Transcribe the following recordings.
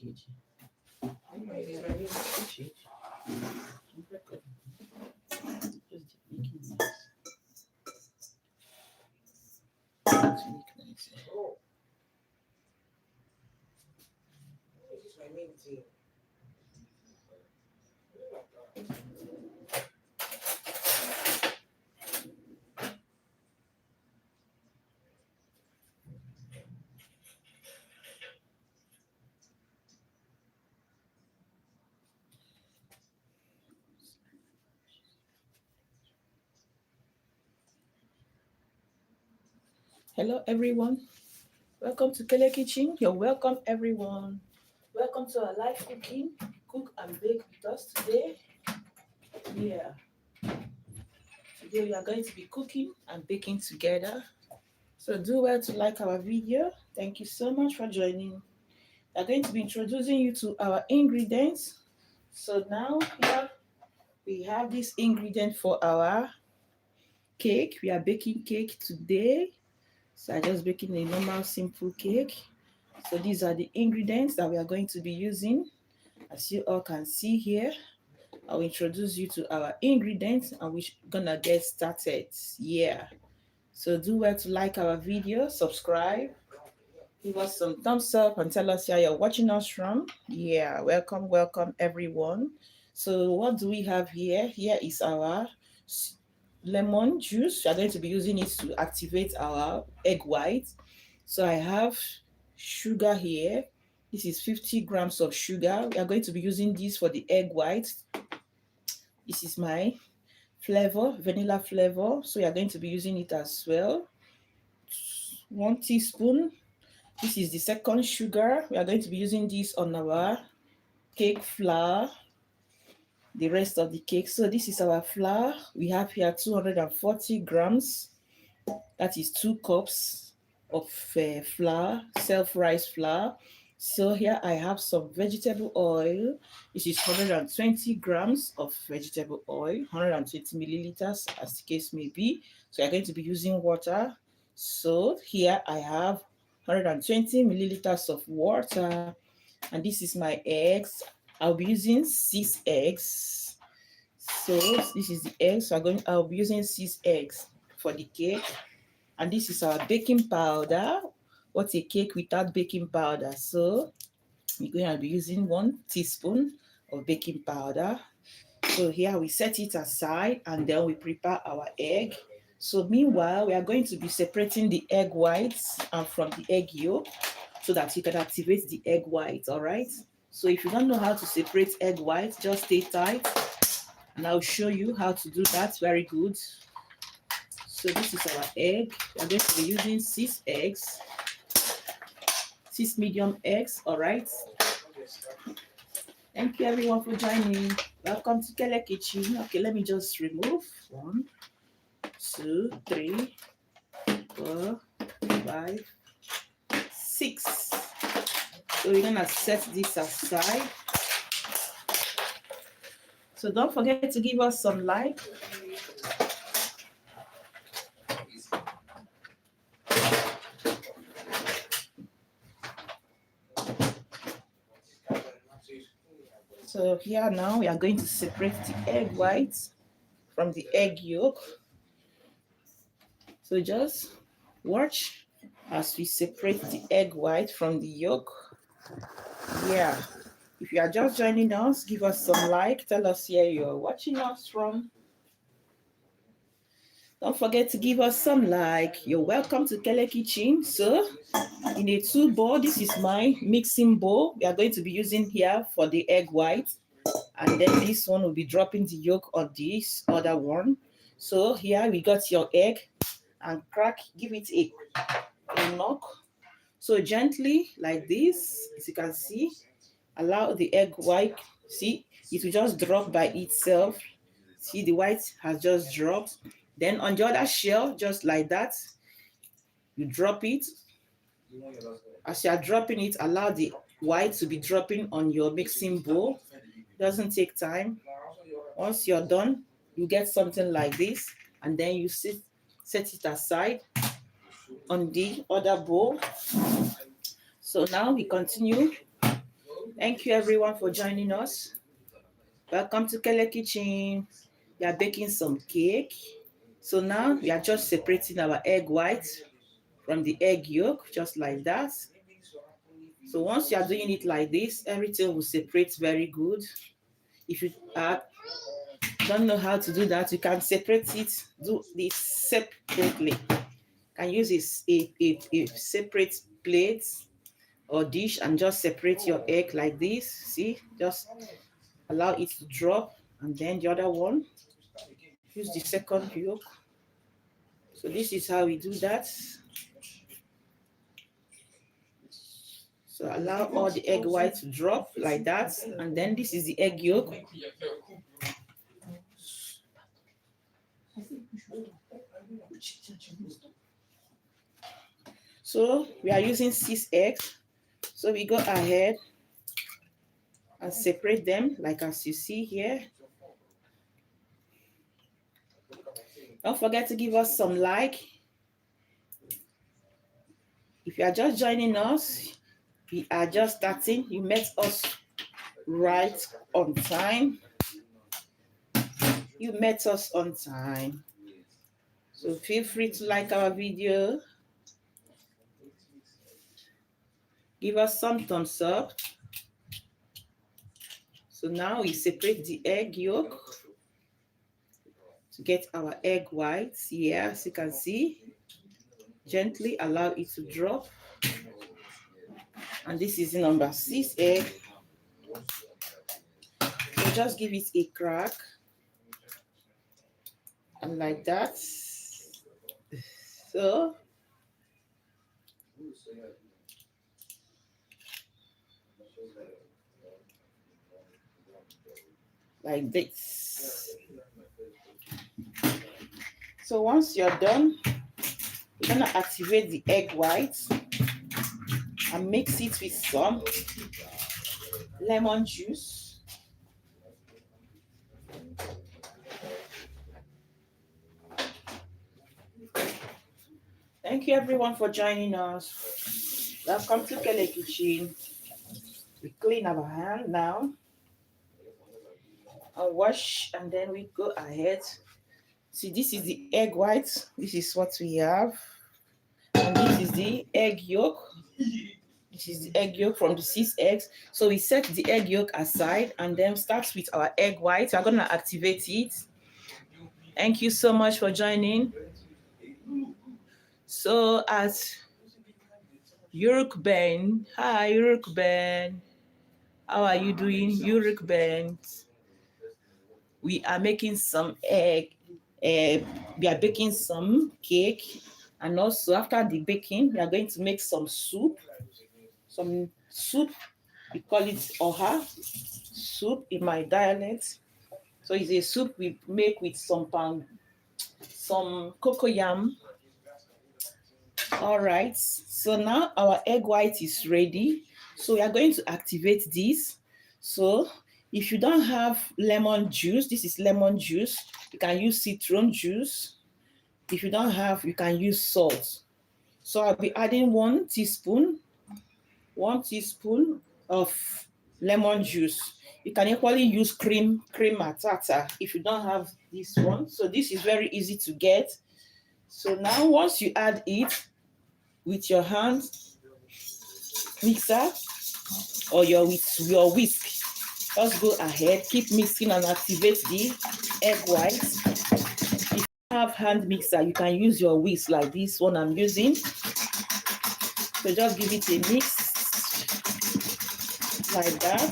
kg. Just Hello everyone, welcome to Kele Kitchen. You're welcome everyone. Welcome to our live cooking. Cook and bake with us today. Yeah. Today we are going to be cooking and baking together. So do well to like our video. Thank you so much for joining. We are going to be introducing you to our ingredients. So now here we have this ingredient for our cake. We are baking cake today. So I'm just baking a normal simple cake. So these are the ingredients that we are going to be using. As you all can see here, I'll introduce you to our ingredients and we're gonna get started. Yeah. So do well to like our video, subscribe, give us some thumbs up and tell us where you're watching us from. Yeah, welcome everyone. So what do we have here? Here is our lemon juice. We are going to be using it to activate our egg white. So I have sugar here. This is 50 grams of sugar. We are going to be using this for the egg white. This is my flavor, vanilla flavor. So we are going to be using it as well. 1 teaspoon. This is the second sugar. We are going to be using this on our cake flour. The rest of the cake. So this is our flour. We have here 240 grams. That is 2 cups of flour, self-raised flour. So here I have some vegetable oil. This is 120 grams of vegetable oil, 120 milliliters as the case may be. So you're going to be using water. So here I have 120 milliliters of water. And this is my eggs. I'll be using 6 eggs. So this is the eggs. So I'll be using 6 eggs for the cake. And this is our baking powder. What's a cake without baking powder? So we're going to be using 1 teaspoon of baking powder. So here we set it aside and then we prepare our egg. So meanwhile, we are going to be separating the egg whites from the egg yolk so that you can activate the egg white, all right? So if you don't know how to separate egg whites, just stay tight and I'll show you how to do that. Very good. So this is our egg. We are going to be using 6 eggs, 6 medium eggs, all right? Thank you everyone for joining. Welcome to Kele Kitchen. Okay, let me just remove 1, 2, 3, 4, 5, 6. So we're gonna set this aside. So don't forget to give us some like. So here now we are going to separate the egg whites from the egg yolk. So just watch as we separate the egg white from the yolk. Yeah. If you are just joining us, give us some like. Tell us where you're watching us from. Don't forget to give us some like. You're welcome to Kele Kitchen. So in a 2 bowl, this is my mixing bowl. We are going to be using here for the egg white. And then this one will be dropping the yolk on this other one. So here we got your egg and crack, give it a knock. So gently like this, as you can see, allow the egg white, see, it will just drop by itself. See, the white has just dropped. Then on the other shell, just like that, you drop it. As you are dropping it, allow the white to be dropping on your mixing bowl. Doesn't take time. Once you're done, you get something like this, and then you set it aside on the other bowl. So now we continue Thank you everyone for joining us. Welcome to Kele Kitchen. We are baking some cake. So now we are just separating our egg white from the egg yolk, just like that. So once you are doing it like this, everything will separate very good. If you don't know how to do that, you can separate it, do this separately. You can use a separate plate or dish and just separate your egg like this. See, just allow it to drop, and then the other one, use the second yolk. So this is how we do that. So allow all the egg white to drop like that, and then this is the egg yolk. So we are using 6 eggs. So we go ahead and separate them like as you see here. Don't forget to give us some like. If you are just joining us, we are just starting. You met us right on time. You met us on time. So feel free to like our video. Give us some thumbs up. So now we separate the egg yolk to get our egg whites here, as you can see. Gently allow it to drop. And this is the number 6 egg. So just give it a crack. And like that. So like this. So once you're done, you're gonna activate the egg whites and mix it with some lemon juice. Thank you everyone for joining us. Welcome to Kele Kitchen. We clean our hand now and wash, and then we go ahead. See, this is the egg white. This is what we have. And this is the egg yolk. This is the egg yolk from the 6 eggs. So we set the egg yolk aside and then start with our egg white. We're going to activate it. Thank you so much for joining. So at Yuruk Ben, hi Yuruk Ben. How are you doing, Yuruk Ben? We are making some egg. We are baking some cake, and also after the baking, we are going to make some soup. Some soup, we call it oha soup in my dialect. So it's a soup we make with some cocoyam. All right, so now our egg white is ready. So we are going to activate this. So if you don't have lemon juice, this is lemon juice. You can use citron juice. If you don't have, you can use salt. So I'll be adding 1 teaspoon of lemon juice. You can equally use cream matata if you don't have this one. So this is very easy to get. So now once you add it with your hand mixer or with your whisk, just go ahead, keep mixing and activate the egg whites. If you have hand mixer, you can use your whisk like this one I'm using. So just give it a mix like that.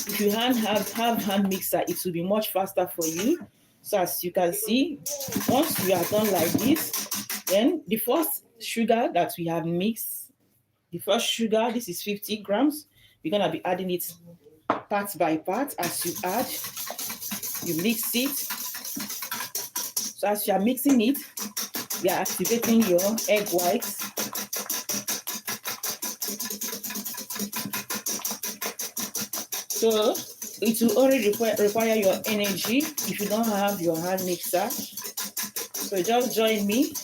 If you have hand mixer, it will be much faster for you. So as you can see, once we are done like this, then the first sugar that we have mixed, the first sugar, this is 50 grams. We're gonna be adding it part by part. As you add, you mix it. So as you are mixing it, you are activating your egg whites. So it will only require your energy if you don't have your hand mixer. So just join me.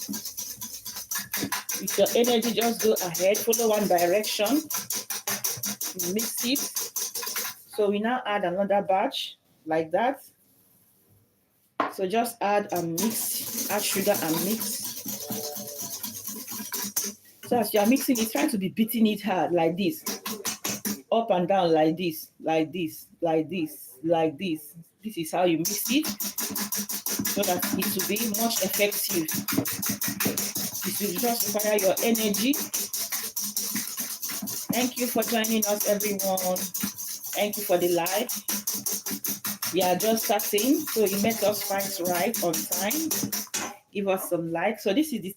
With your energy, just go ahead, follow one direction, mix it. So we now add another batch like that. So just add and mix, add sugar and mix. So as you are mixing it, try to be beating it hard like this, up and down like this, like this, like this, like this. This is how you mix it so that it will be much effective. It will just require your energy. Thank you for joining us, everyone. Thank you for the live. We are just starting, so you make us fight right on time. Give us some like. So this is the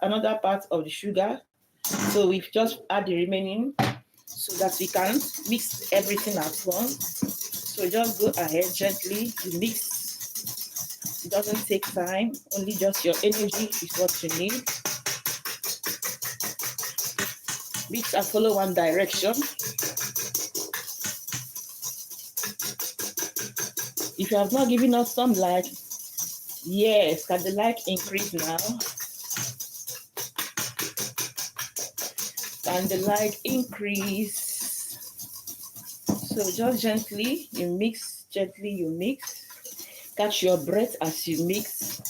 another part of the sugar. So we've just add the remaining so that we can mix everything at once. So just go ahead gently to mix. It doesn't take time, only just your energy is what you need. Mix and follow one direction. If you have not given us some like, yes, can the like increase now? Can the like increase? So just gently, you mix, gently you mix. Catch your breath as you mix.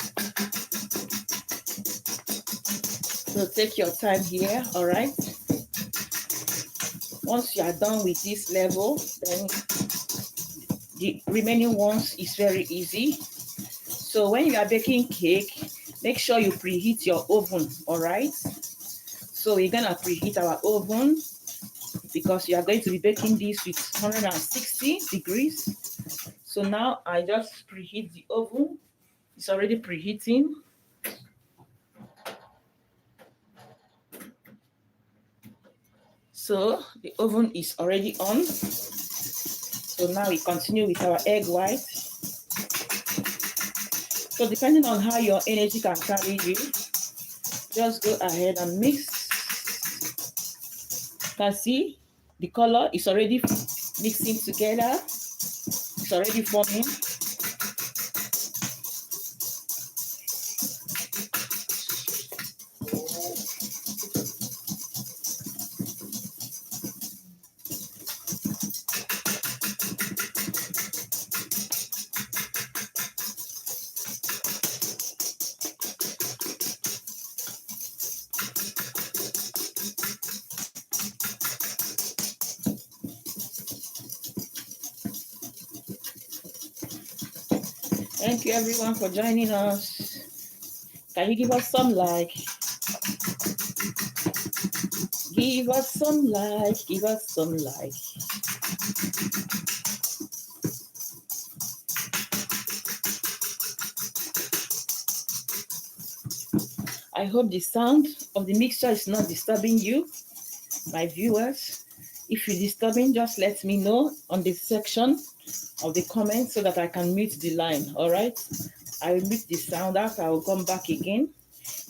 So take your time here, all right? Once you are done with this level, then the remaining ones is very easy. So when you are baking cake, make sure you preheat your oven, all right? So we're gonna preheat our oven because you are going to be baking this with 160 degrees. So now I just preheat the oven. It's already preheating. So the oven is already on. So now we continue with our egg white. So depending on how your energy can carry you, just go ahead and mix. You can see the color is already mixing together. It's already forming. Thank you everyone for joining us. Can you give us some like? Give us some like, give us some like. I hope the sound of the mixture is not disturbing you, my viewers. If you're disturbing, just let me know on the section of the comments so that I can mute the line, all right? I will mute the sound out, I will come back again.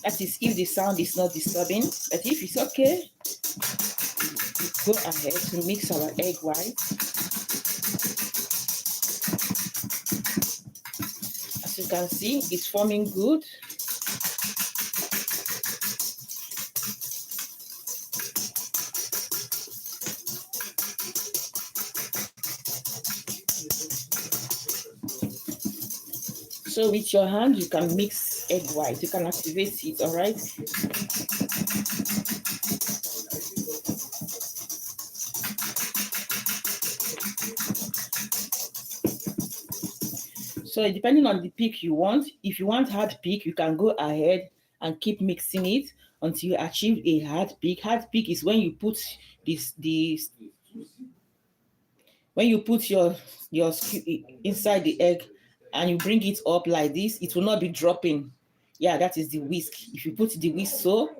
That is if the sound is not disturbing, but if it's okay, go ahead to mix our egg white. As you can see, it's forming good. So with your hand, you can mix egg white. You can activate it, all right? So depending on the peak you want, if you want hard peak, you can go ahead and keep mixing it until you achieve a hard peak. Hard peak is when you put when you put your inside the egg and you bring it up like this, it will not be dropping. Yeah, that is the whisk. If you put the whisk so,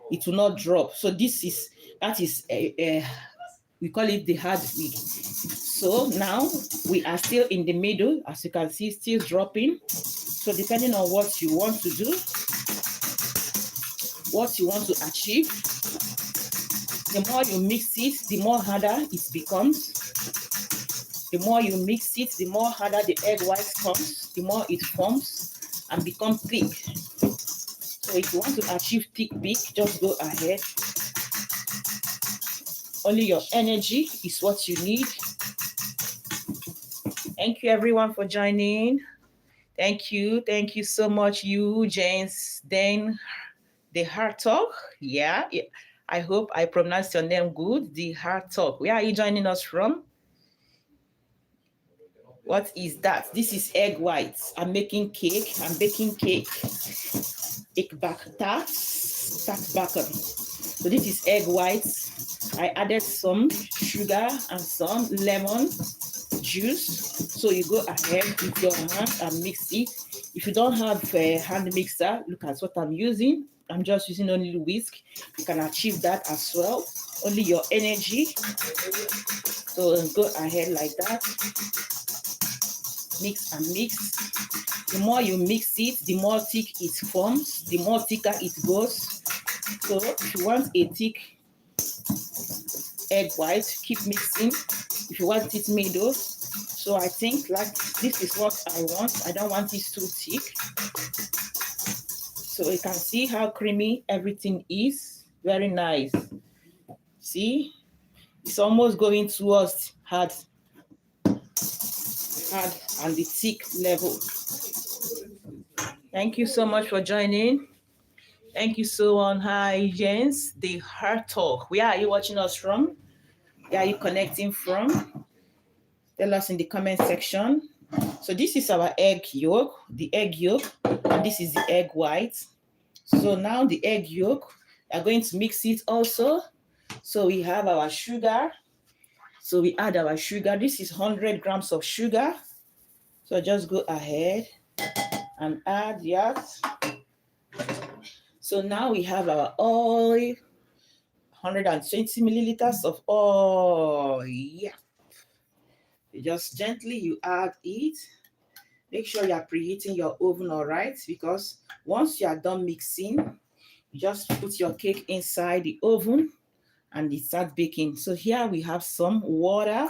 it will not drop. So that is we call it the hard peak. So now we are still in the middle, as you can see, still dropping. So depending on what you want to do, what you want to achieve, the more you mix it, the more harder it becomes. The more you mix it, the more harder the egg white comes, the more it forms and becomes thick. So if you want to achieve thick peak, just go ahead. Only your energy is what you need. Thank you everyone for joining. Thank you so much, you James then the Heart Talk. Yeah, I hope I pronounced your name good. The Heart Talk. Where are you joining us from? What is that? This is egg whites. I'm making cake. I'm baking cake. Egg back tart baker. So this is egg whites. I added some sugar and some lemon juice. So you go ahead with your hand and mix it. If you don't have a hand mixer, look at what I'm using. I'm just using only whisk. You can achieve that as well. Only your energy. So go ahead like that. Mix and mix. The more you mix it, the more thick it forms, the more thicker it goes. So if you want a thick egg white, keep mixing. If you want it middle, so I think like this is what I want. I don't want it too thick. So you can see how creamy everything is. Very nice. See, it's almost going towards hard and the thick level. Thank you so much for joining. Thank you so much. Hi, Jens, the Heart Talk. Where are you watching us from? Where are you connecting from? Tell us in the comment section. So this is our egg yolk, the egg yolk, and this is the egg white. So now the egg yolk, we are going to mix it also. So we have our sugar. So we add our sugar. This is 100 grams of sugar. So just go ahead and add that. So now we have our oil, 120 milliliters of oil. Yeah. Just gently you add it. Make sure you are preheating your oven, all right? Because once you are done mixing, you just put your cake inside the oven and it starts baking. So here we have some water,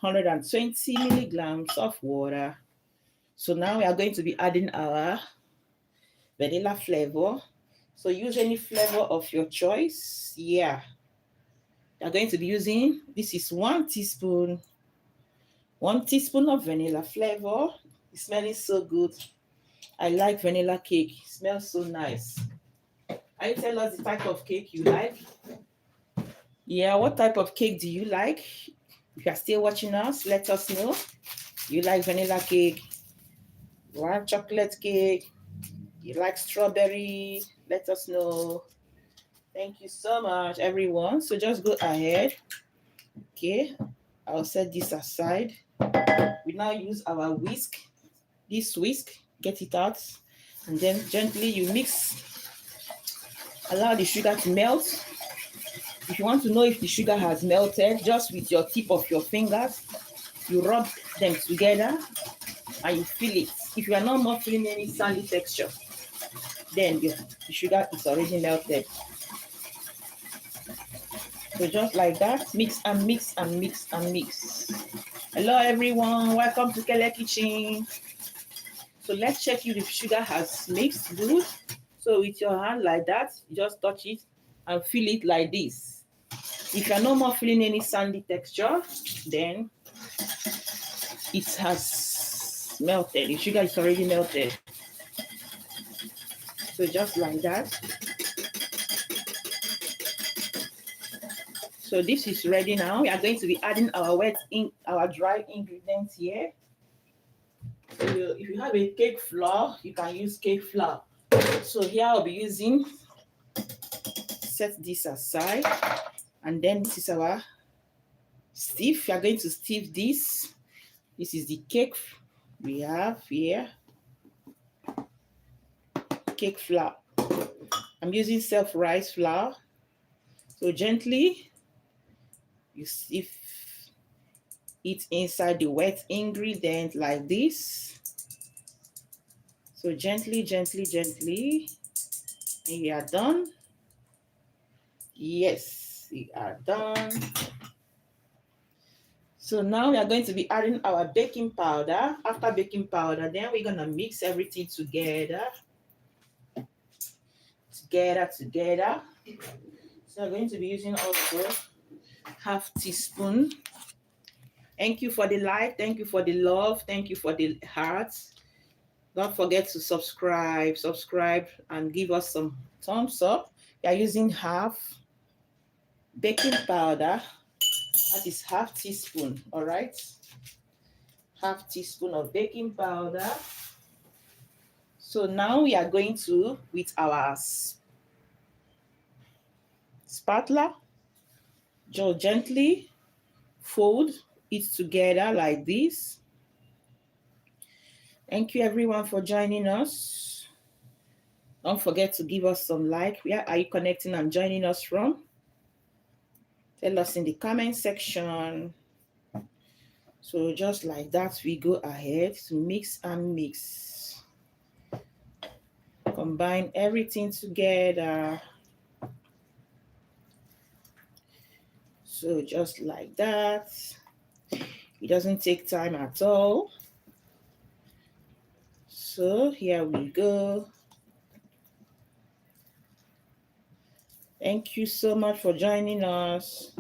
120 milligrams of water. So now we are going to be adding our vanilla flavor. So use any flavor of your choice. Yeah. We are going to be using, this is 1 teaspoon of vanilla flavor. It's smelling so good. I like vanilla cake. It smells so nice. Can you tell us the type of cake you like? Yeah, what type of cake do you like? If you are still watching us, let us know. You like vanilla cake? You want chocolate cake? You like strawberry? Let us know. Thank you so much, everyone. So just go ahead. Okay, I'll set this aside. We now use our whisk. This whisk, get it out. And then gently you mix. Allow the sugar to melt. If you want to know if the sugar has melted, just with your tip of your fingers, you rub them together and you feel it. If you are not more feeling any sandy texture, then the sugar is already melted. So just like that, mix and mix and mix and mix. Hello everyone, welcome to Kele Kitchen. So let's check if the sugar has mixed good. So with your hand like that, you just touch it and feel it like this. If you're no more feeling any sandy texture, then it has melted. The sugar is already melted. So just like that. So this is ready now. We are going to be adding our dry ingredients here. So if you have a cake flour, you can use cake flour. So here I'll be using, set this aside, and then this is our stiff. We are going to stiff this. This is the cake we have here. Cake flour. I'm using self-rise flour. So gently, you sift it inside the wet ingredient like this. So gently, gently, gently. And we are done. Yes, we are done. So now we are going to be adding our baking powder. After baking powder, then we're going to mix everything together. Together. So I'm going to be using also half teaspoon. Thank you for the like, thank you for the love, thank you for the hearts. Don't forget to subscribe and give us some thumbs up. We are using half baking powder. That is half teaspoon, all right? Half teaspoon of baking powder. So now we are going to, with our spatula, just gently fold it together like this. Thank you everyone for joining us. Don't forget to give us some like. Where are you connecting and joining us from? Tell us in the comment section. So just like that, we go ahead to mix and mix. Combine everything together. So just like that. It doesn't take time at all. So here we go. Thank you so much for joining us.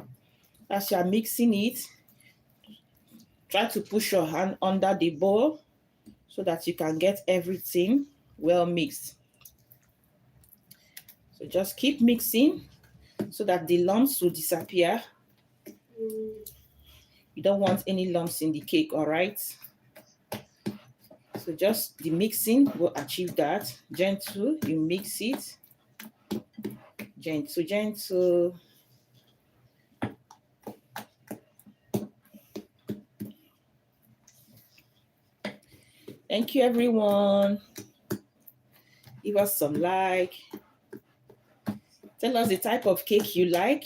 As you are mixing it, try to push your hand under the bowl so that you can get everything well mixed. So just keep mixing so that the lumps will disappear. You don't want any lumps in the cake, all right? So just the mixing will achieve that. Gentle, you mix it. Gentle, gentle. Thank you, everyone. Give us some like. Tell us the type of cake you like.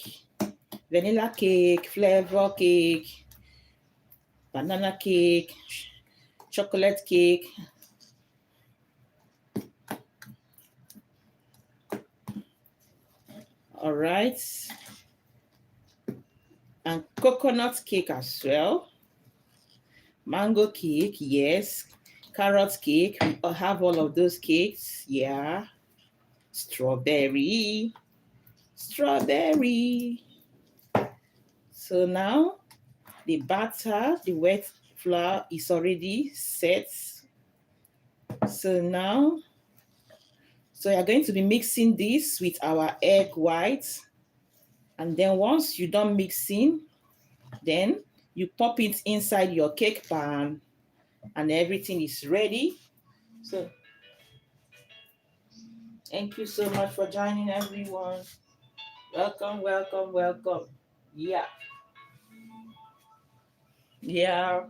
Vanilla cake, flavor cake, banana cake, chocolate cake. All right. And coconut cake as well. Mango cake, yes. Carrot cake, we have all of those cakes, yeah. Strawberry. So now the batter, the wet flour is already set. So now, you're going to be mixing this with our egg whites. And then once you're done mixing, then you pop it inside your cake pan and everything is ready. So thank you so much for joining, everyone. Welcome, welcome, welcome. Yeah. Yeah.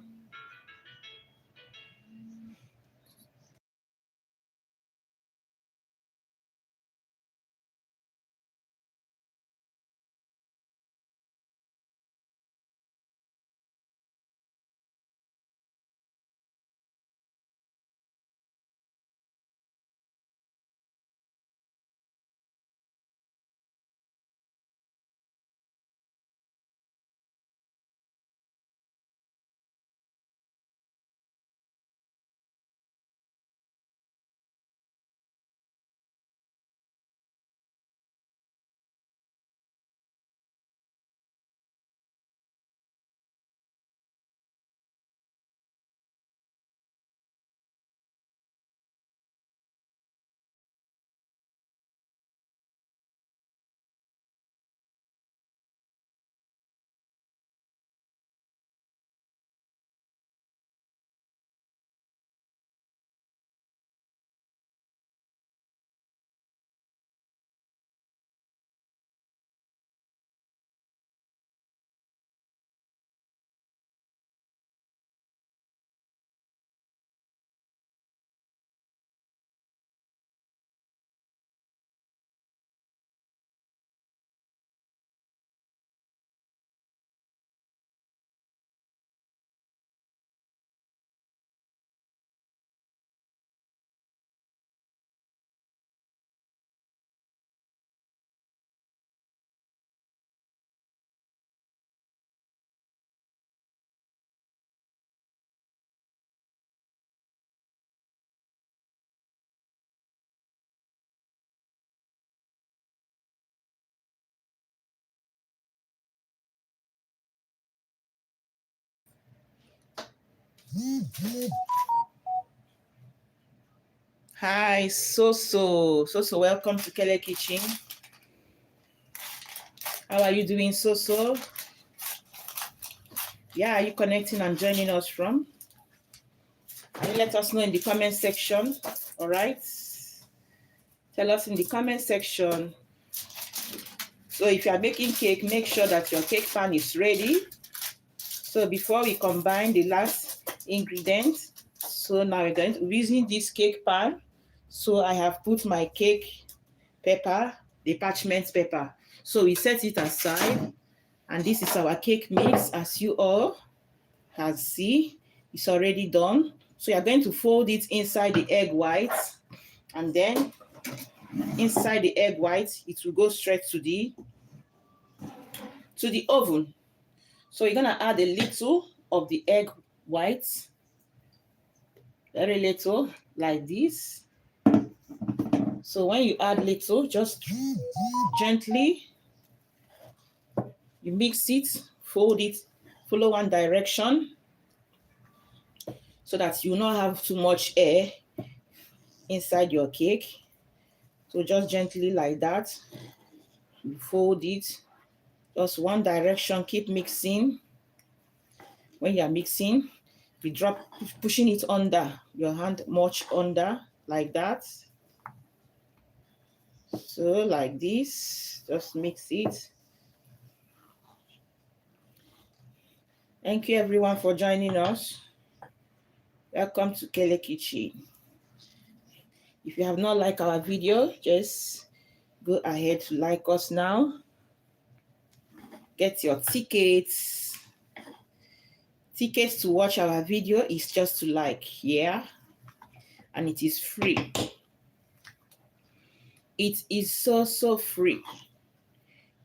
Hi, So, welcome to Kele Kitchen. How are you doing, So? Yeah, are you connecting and joining us from? And let us know in the comment section, all right? Tell us in the comment section. So if you are making cake, make sure that your cake pan is ready. So before we combine the last ingredient, so now we're using this cake pan. So I have put my cake pepper, the parchment paper. So we set it aside, and this is our cake mix. As you all can see, it's already done. So you're going to fold it inside the egg white, and then inside the egg white, it will go straight to the oven. So you're gonna add a little of the egg white, very little, like this. So when you add little, just gently, you mix it, fold it, follow one direction, so that you will not have too much air inside your cake. So just gently like that, you fold it, just one direction, keep mixing. When you're mixing, you drop, pushing it under, your hand much under, like that. So like this, just mix it. Thank you everyone for joining us. Welcome to Kele Kitchen. If you have not liked our video, just go ahead to like us now. Get your tickets. Tickets to watch our video is just to like, yeah? And it is free. It is so free.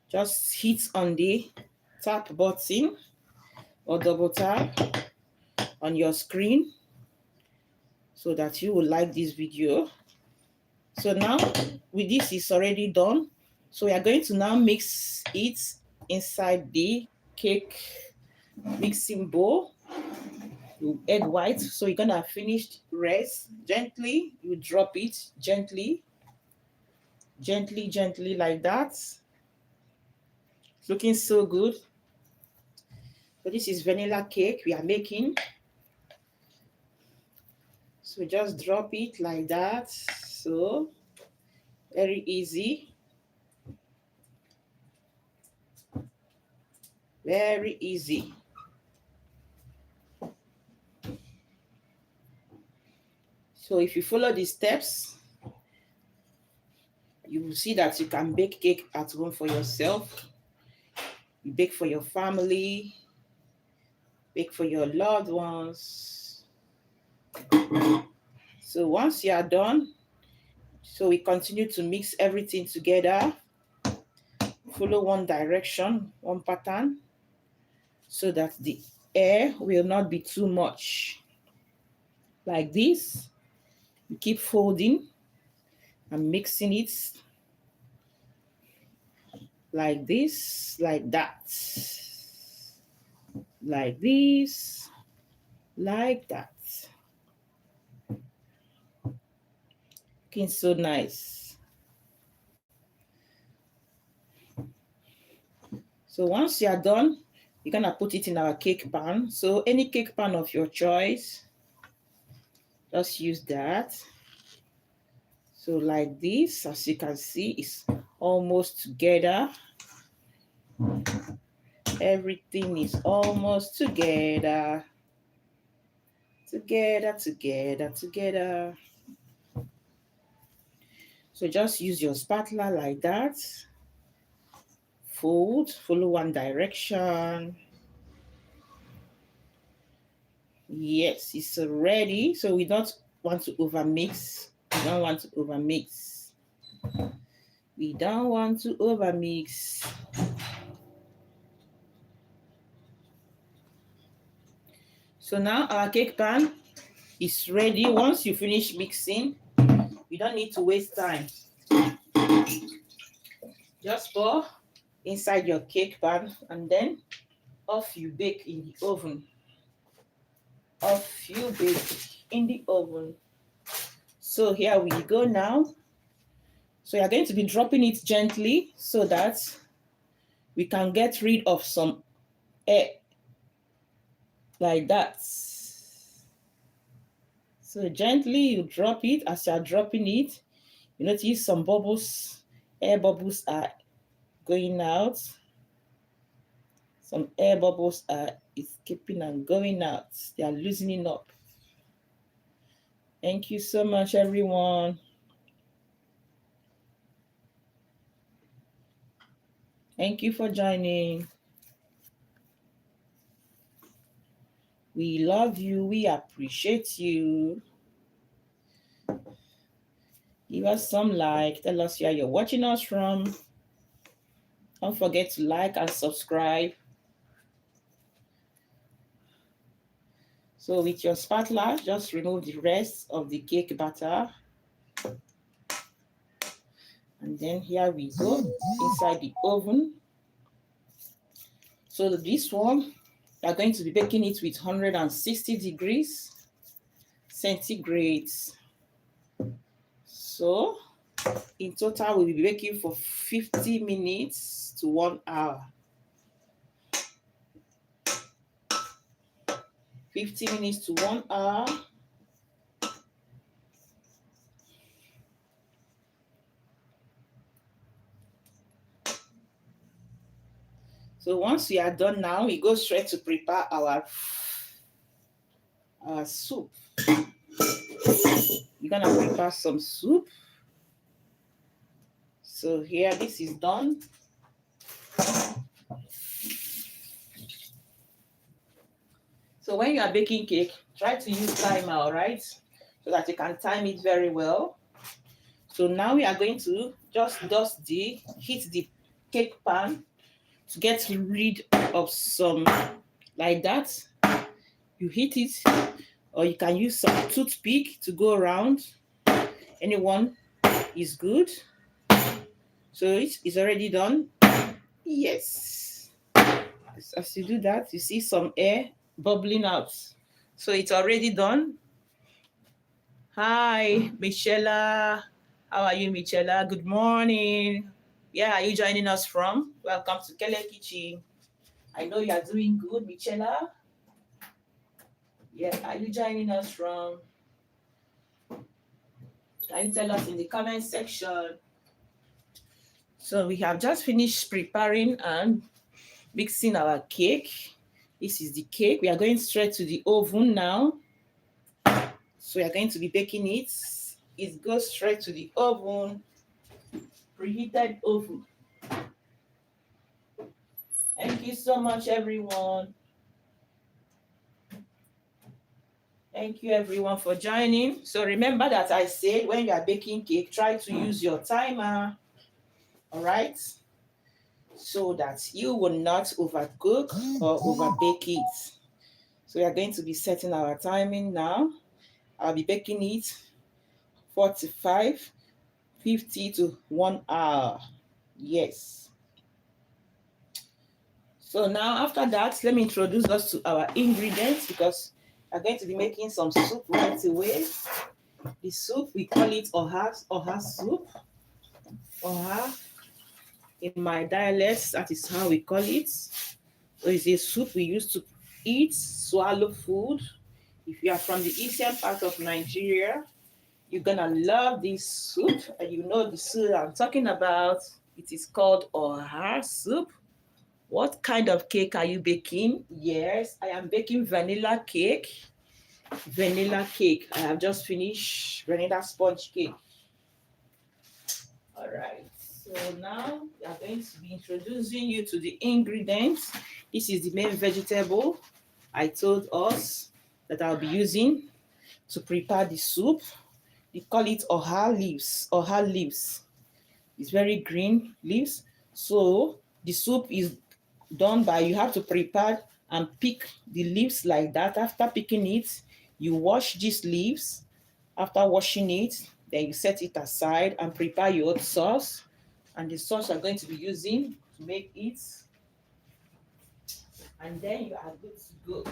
Just hit on the tap button or double tap on your screen so that you will like this video. So now, with this is already done. So we are going to now mix it inside the cake mixing bowl, egg white. So you're gonna finish rest gently. You drop it gently, gently like that. It's looking so good. So this is vanilla cake we are making. So just drop it like that. So very easy. Very easy. So if you follow the steps, you will see that you can bake cake at home for yourself. You bake for your family, bake for your loved ones. So once you are done, so we continue to mix everything together. Follow one direction, one pattern, so that the air will not be too much. Like this, you keep folding and mixing it like this, like that, like this, like that. Looking so nice. So once you are done, you're gonna put it in our cake pan. So any cake pan of your choice, just use that. So like this, as you can see, it's almost together. Everything is almost together. Together. So just use your spatula like that. Fold, follow one direction. Yes, it's ready. So we don't want to overmix. We don't want to overmix. We don't want to overmix. So now our cake pan is ready. Once you finish mixing, you don't need to waste time. Just pour inside your cake pan and then off you bake in the oven. of you bake in the oven. So here we go now. So you're going to be dropping it gently so that we can get rid of some air like that. So gently you drop it. As you're dropping it, you notice some bubbles, air bubbles are going out. Some air bubbles are escaping and going out. They are loosening up. Thank you so much, everyone. Thank you for joining. We love you. We appreciate you. Give us some like. Tell us where you're watching us from. Don't forget to like and subscribe. So with your spatula, just remove the rest of the cake batter. And then here we go inside the oven. So this one, we are going to be baking it with 160 degrees centigrade. So in total, we'll be baking for 50 minutes to 1 hour. 50 minutes to 1 hour. So once we are done now, we go straight to prepare our soup. We're gonna prepare some soup. So here, this is done. So when you are baking cake, try to use timer, all right? So that you can time it very well. So now we are going to just heat the cake pan to get rid of some like that. You heat it, or you can use some toothpick to go around. Anyone is good. So it's already done. Yes. As you do that, you see some air bubbling out. So it's already done. Hi, Michela. How are you, Michela? Good morning. Where are you joining us from? Welcome to Kele Kitchen. I know you are doing good, Michela. Yeah, are you joining us from? Can you tell us in the comment section? So we have just finished preparing and mixing our cake. This is the cake. We are going straight to the oven now. So we are going to be baking it. It goes straight to the oven, preheated oven. Thank you so much, everyone. Thank you, everyone, for joining. So remember that I said when you are baking cake, try to use your timer, all right? So that you will not overcook or overbake it. So we are going to be setting our timing now. I'll be baking it 45, 50 to 1 hour. Yes. So now after that, let me introduce us to our ingredients because we're going to be making some soup right away. The soup, we call it oha soup. Oha, in my dialect, that is how we call it. So it's a soup we used to eat, swallow food. If you are from the eastern part of Nigeria, you're gonna love this soup, and you know the soup I'm talking about. It is called oha soup. What kind of cake are you baking? Yes, I am baking vanilla cake. Vanilla cake. I have just finished vanilla sponge cake. All right. So now we are going to be introducing you to the ingredients. This is the main vegetable I told us that I'll be using to prepare the soup. They call it oha leaves. Oha leaves. It's very green leaves. So the soup is done by, you have to prepare and pick the leaves like that. After picking it, you wash these leaves. After washing it, then you set it aside and prepare your sauce. And the sauce you're going to be using to make it. And then you are good to go.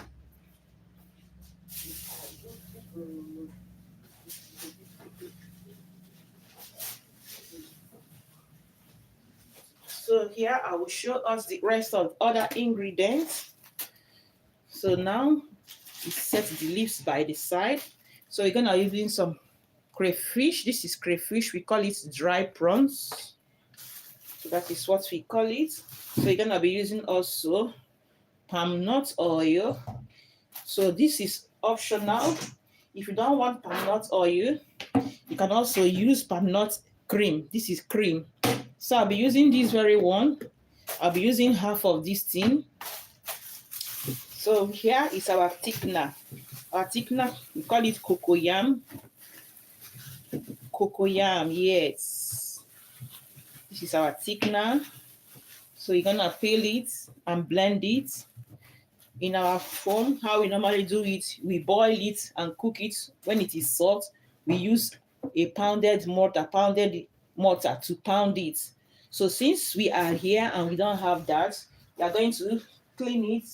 So here I will show us the rest of other ingredients. So now we set the leaves by the side. So we're gonna using some crayfish. This is crayfish. We call it dry prawns. So that is what we call it. So you're gonna be using also palm nut oil. So this is optional. If you don't want palm nut oil, you can also use palm nut cream. This is cream. So I'll be using this very one. I'll be using half of this thing. So here is our thickener. Our thickener, we call it cocoyam. Cocoyam, yes. This is our thickener. So you're gonna peel it and blend it. In our form, how we normally do it, we boil it and cook it. When it is soft, we use a pounded mortar to pound it. So since we are here and we don't have that, we are going to clean it,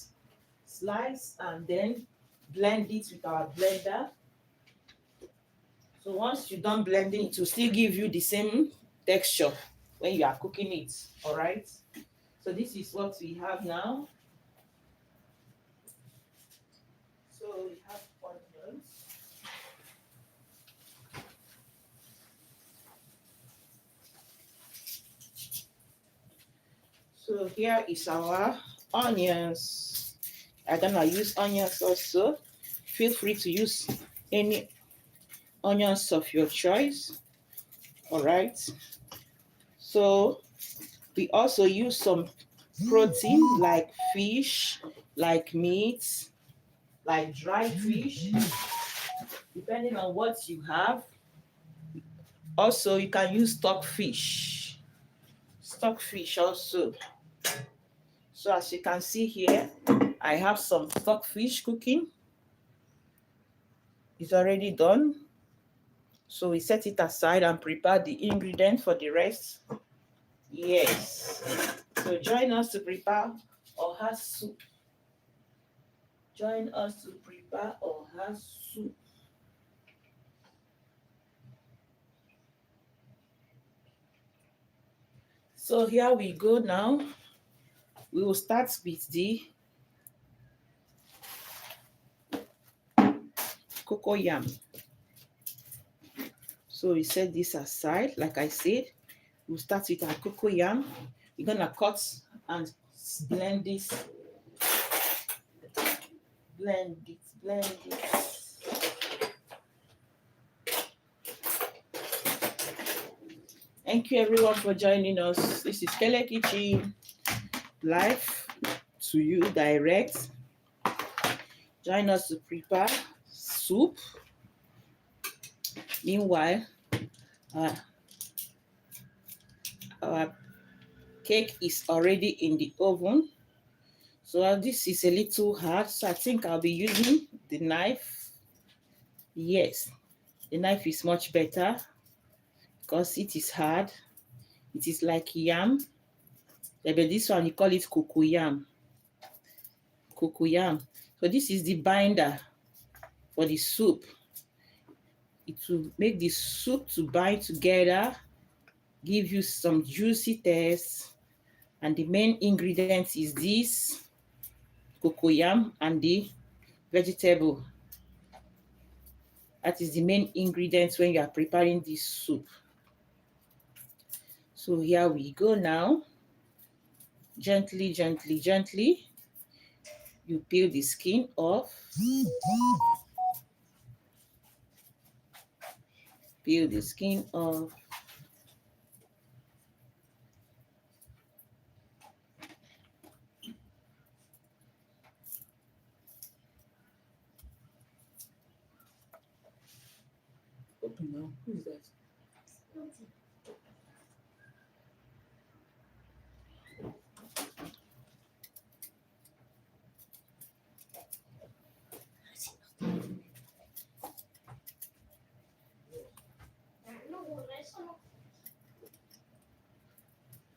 slice, and then blend it with our blender. So once you're done blending, it will still give you the same texture when you are cooking it. All right. So this is what we have now. So we have onions. So here is our onions. I'm gonna use onions also. Feel free to use any onions of your choice. All right. So we also use some protein like fish, like meat, like dried fish, depending on what you have. Also, you can use stockfish. Stockfish also. So as you can see here, I have some stockfish cooking. It's already done. So we set it aside and prepare the ingredient for the rest. Yes. So join us to prepare oha soup. Join us to prepare oha soup. So here we go now. We will start with the cocoyam. So we set this aside. Like I said, we'll start with our cocoyam. We're gonna cut and blend this. Blend it, blend it. Thank you everyone for joining us. This is Kele Kitchen, live to you direct. Join us to prepare soup. Meanwhile, our cake is already in the oven. So this is a little hard, so I think I'll be using the knife. Yes, the knife is much better because it is hard. It is like yam. But this one, you call it cocoyam. Cocoyam. So this is the binder for the soup. It will make the soup to bind together, give you some juicy taste. And the main ingredient is this cocoyam and the vegetable. That is the main ingredient when you are preparing this soup. So here we go now. Gently, gently, gently. You peel the skin off. Peel the skin off. Open now. Who is that?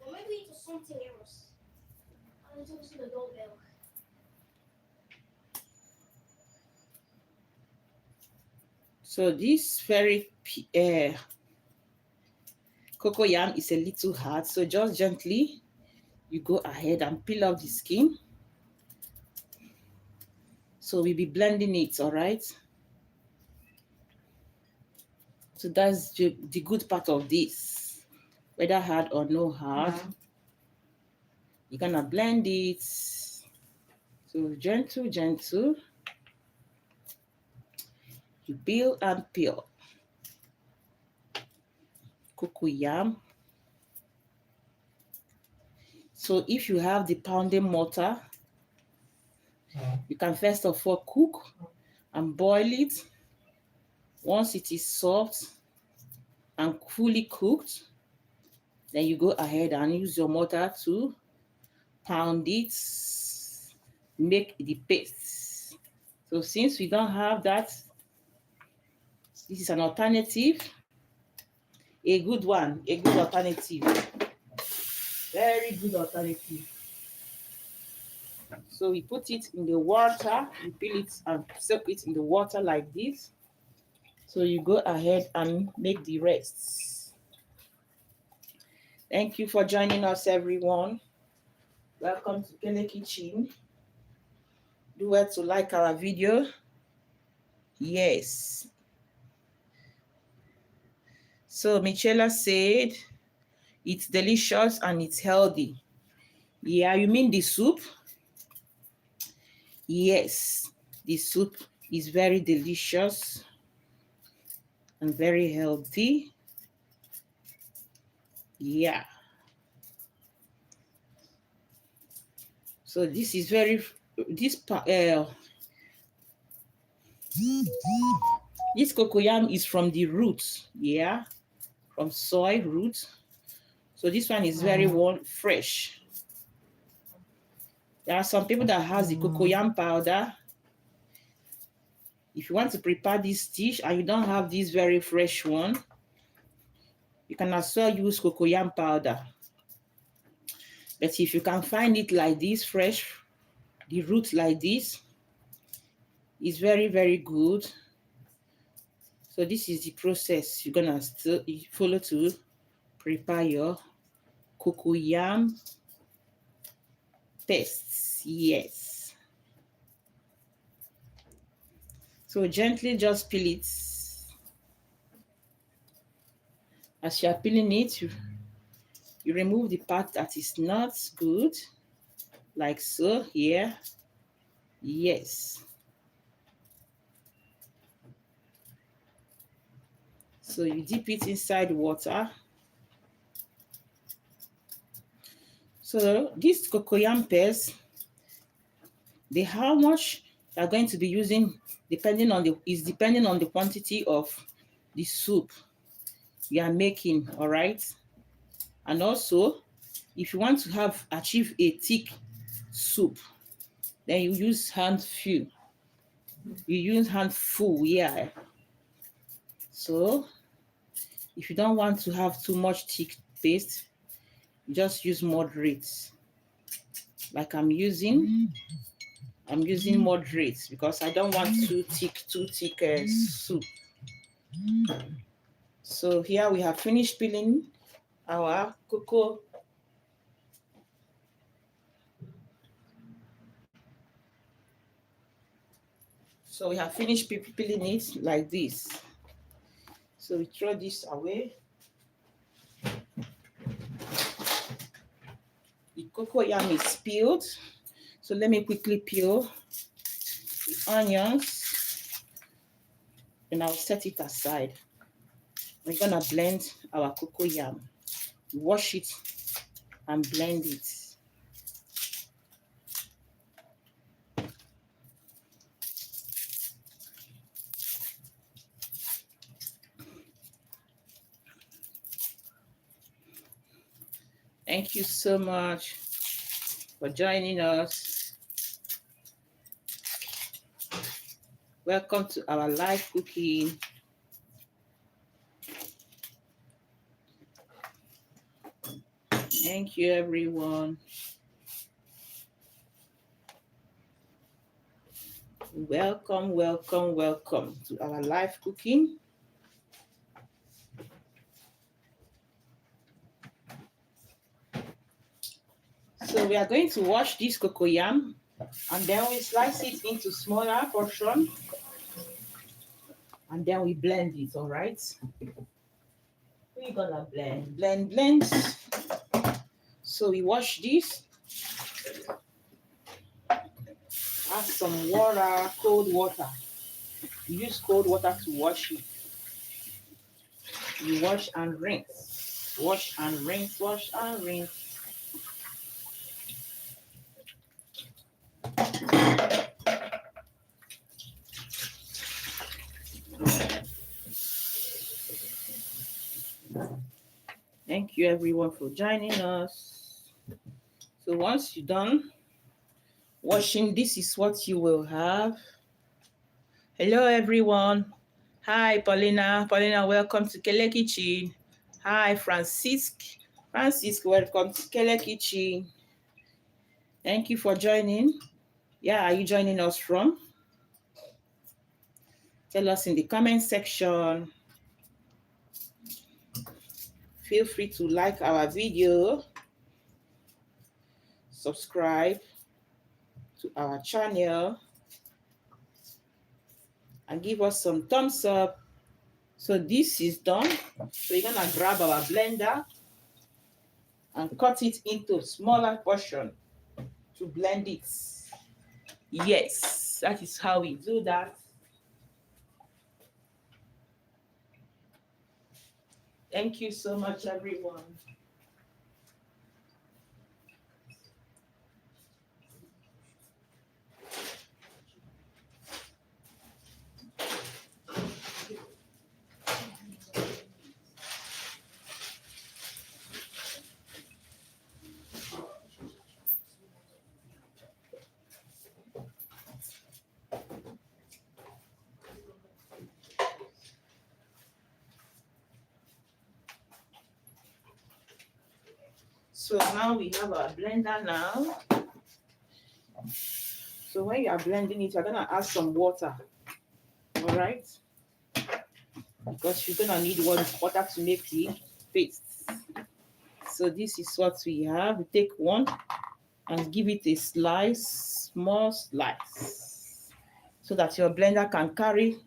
Or maybe it was something else. I was also the doorbell. So this very cocoyam is a little hard, so just gently you go ahead and peel off the skin. So we'll be blending it, all right? So that's the good part of this. Whether hard or no hard, you're gonna blend it. So gentle, gentle. You peel and peel. Cocoyam. So if you have the pounding mortar, you can first of all cook and boil it. Once it is soft and fully cooked, then you go ahead and use your mortar to pound it, make the paste. So since we don't have that, this is an alternative, a good one, a good alternative, very good alternative. So we put it in the water, we peel it and soak it in the water like this. So you go ahead and make the rest. Thank you for joining us, everyone. Welcome to Kele Kitchen. Do well to like our video. Yes. So Michela said, it's delicious and it's healthy. Yeah, you mean the soup? Yes, the soup is very delicious and very healthy. Yeah. So this is very, this cocoyam is from the roots, yeah, from soy roots. So this one is very fresh. There are some people that has the cocoyam powder. If you want to prepare this dish and you don't have this very fresh one, you can as well use cocoyam powder. But if you can find it like this, fresh, the root like this, it's very, very good. So this is the process you're gonna still follow to prepare your cocoyam paste. Yes. So gently just peel it. As you are peeling it, you remove the part that is not good, like so here. Yes. So you dip it inside water. So this cocoyam paste, how much you are going to be using depending on the quantity of the soup you are making, all right? And also, if you want to achieve a thick soup, then you use handful. You use handful, yeah. So if you don't want to have too much thick paste, you just use moderate. Like I'm using moderate because I don't want too thick soup. So here we have finished peeling our cocoa. So we have finished peeling it like this. So we throw this away. The cocoyam is peeled. So let me quickly peel the onions and I'll set it aside. We're gonna blend our cocoyam. Wash it and blend it. Thank you so much for joining us. Welcome to our live cooking. Thank you, everyone. Welcome, welcome, welcome to our live cooking. So we are going to wash this cocoyam and then we slice it into smaller portion and then we blend it, all right? We're gonna blend. So we wash this, add some water, cold water. Use cold water to wash it. You wash and rinse. Wash and rinse, wash and rinse. Thank you everyone for joining us. So once you're done washing, this is what you will have. Hello everyone. Hi Paulina. Paulina, welcome to Kele Kitchen. Hi Francisque. Francisque, welcome to Kele Kitchen. Thank you for joining. Yeah, are you joining us from? Tell us in the comment section. Feel free to like our video, subscribe to our channel, and give us some thumbs up. So this is done. So we're gonna grab our blender and cut it into smaller portion to blend it. Yes, that is how we do that. Thank you so much, everyone. So now we have our blender now. So when you are blending it, you're gonna add some water. All right? Because you're gonna need water to make the paste. So this is what we have. We take one and give it a slice, small slice, so that your blender can carry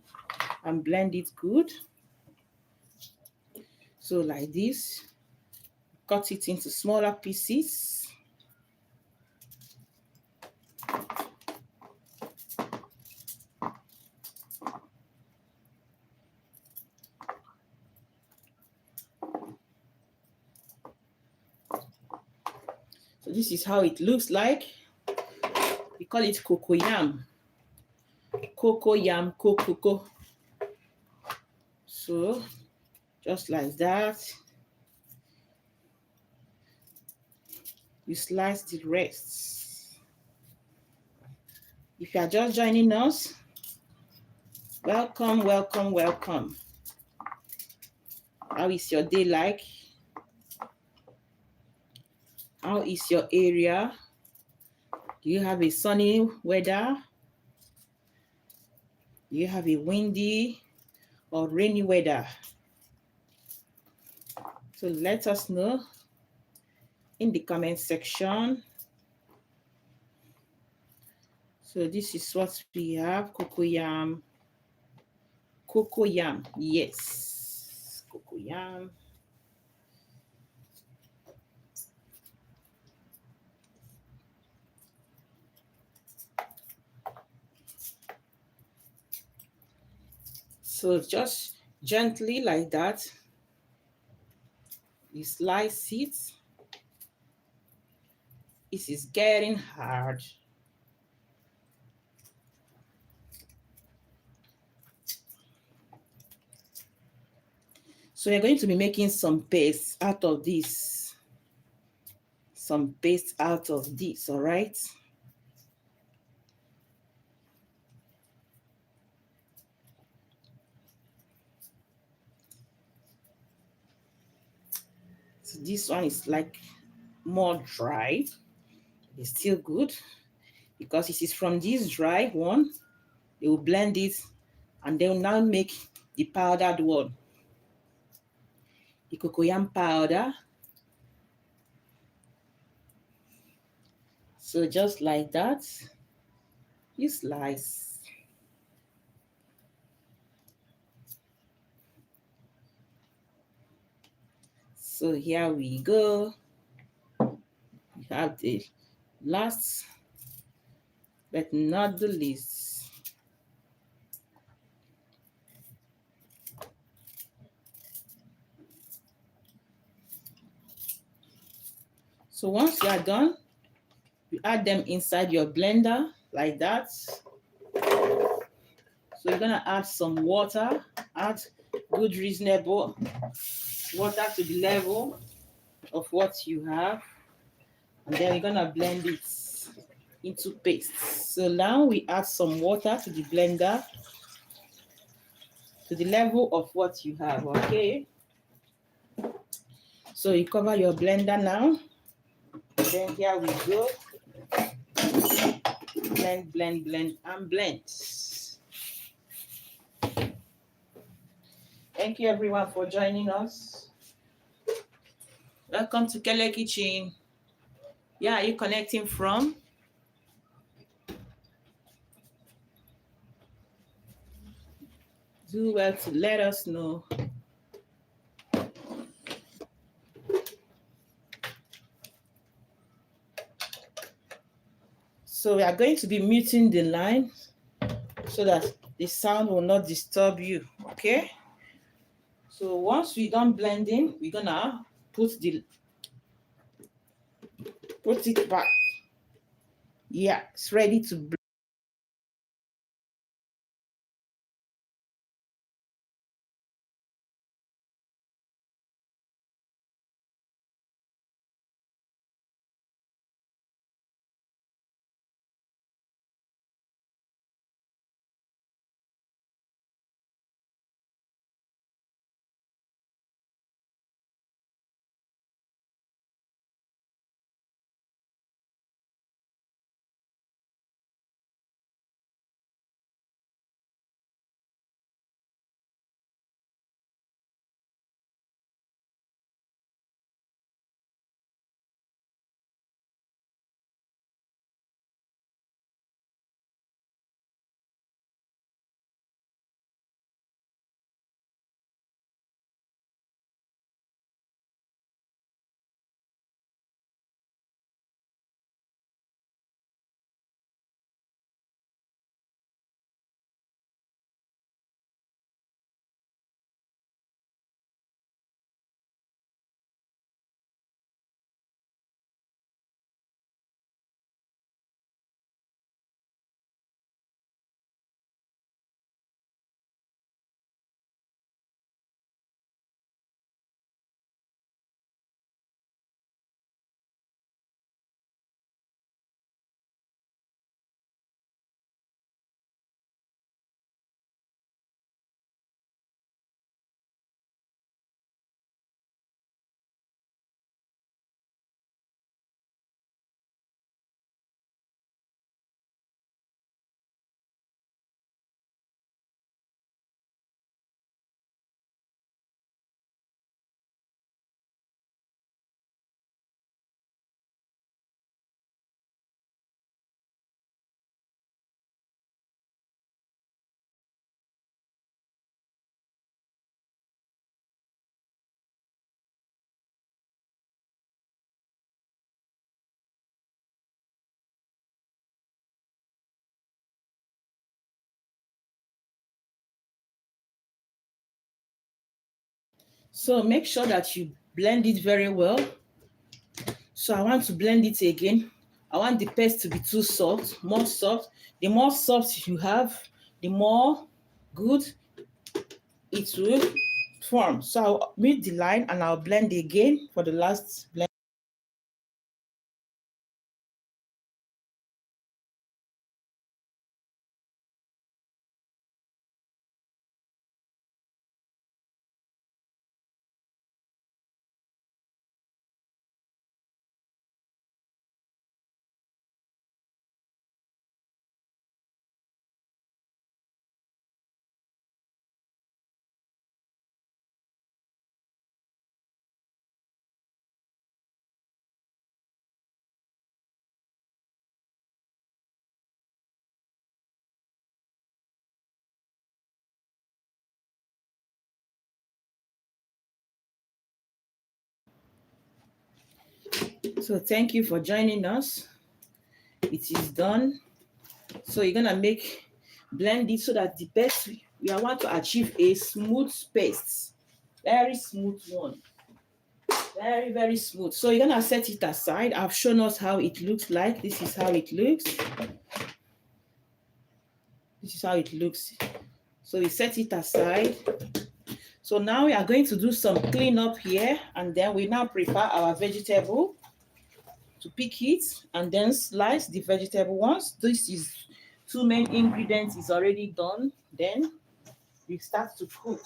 and blend it good. So like this, cut it into smaller pieces. So this is how it looks like. We call it cocoyam. Cocoyam, cocoa. So just like that, you slice the rest. If you are just joining us, welcome, welcome, welcome. How is your day like? How is your area? Do you have a sunny weather? Do you have a windy or rainy weather? So let us know in the comment section. So this is what we have, cocoyam. Cocoyam, yes, cocoyam. So just gently like that, you slice it. It is getting hard. So we're going to be making some paste out of this. Some paste out of this, all right? So this one is like more dry. It's still good because it is from this dry one They will blend it and they will now make the powdered one, the cocoyam powder. So just like that, you slice. So here we go. We have the last but not the least. So once you are done, you add them inside your blender like that. So you're gonna add some water, add good reasonable water to the level of what you have, and then we're gonna blend it into paste. So now we add some water to the blender to the level of what you have, okay? So you cover your blender now, and then here we go. Blend, blend, blend, and blend. Thank you everyone for joining us. Welcome to Kele Kitchen. Yeah, are you connecting from? Do well to let us know. So we are going to be muting the line so that the sound will not disturb you, okay? So once we done blending, we're gonna put it back. Yeah, it's ready to blend. So make sure that you blend it very well. So I want to blend it again. I want the paste to be too soft, more soft. The more soft you have, the more good it will form. So I'll mute the line and I'll blend again for the last blend. So thank you for joining us. It is done. So you're gonna blend it so that the paste, we want to achieve a smooth paste. Very smooth one. Very, very smooth. So you're gonna set it aside. I've shown us how it looks like. This is how it looks. This is how it looks. So we set it aside. So now we are going to do some cleanup here, and then we now prepare our vegetable to pick it and then slice the vegetable. Once this is two main ingredients is already done, then we start to cook.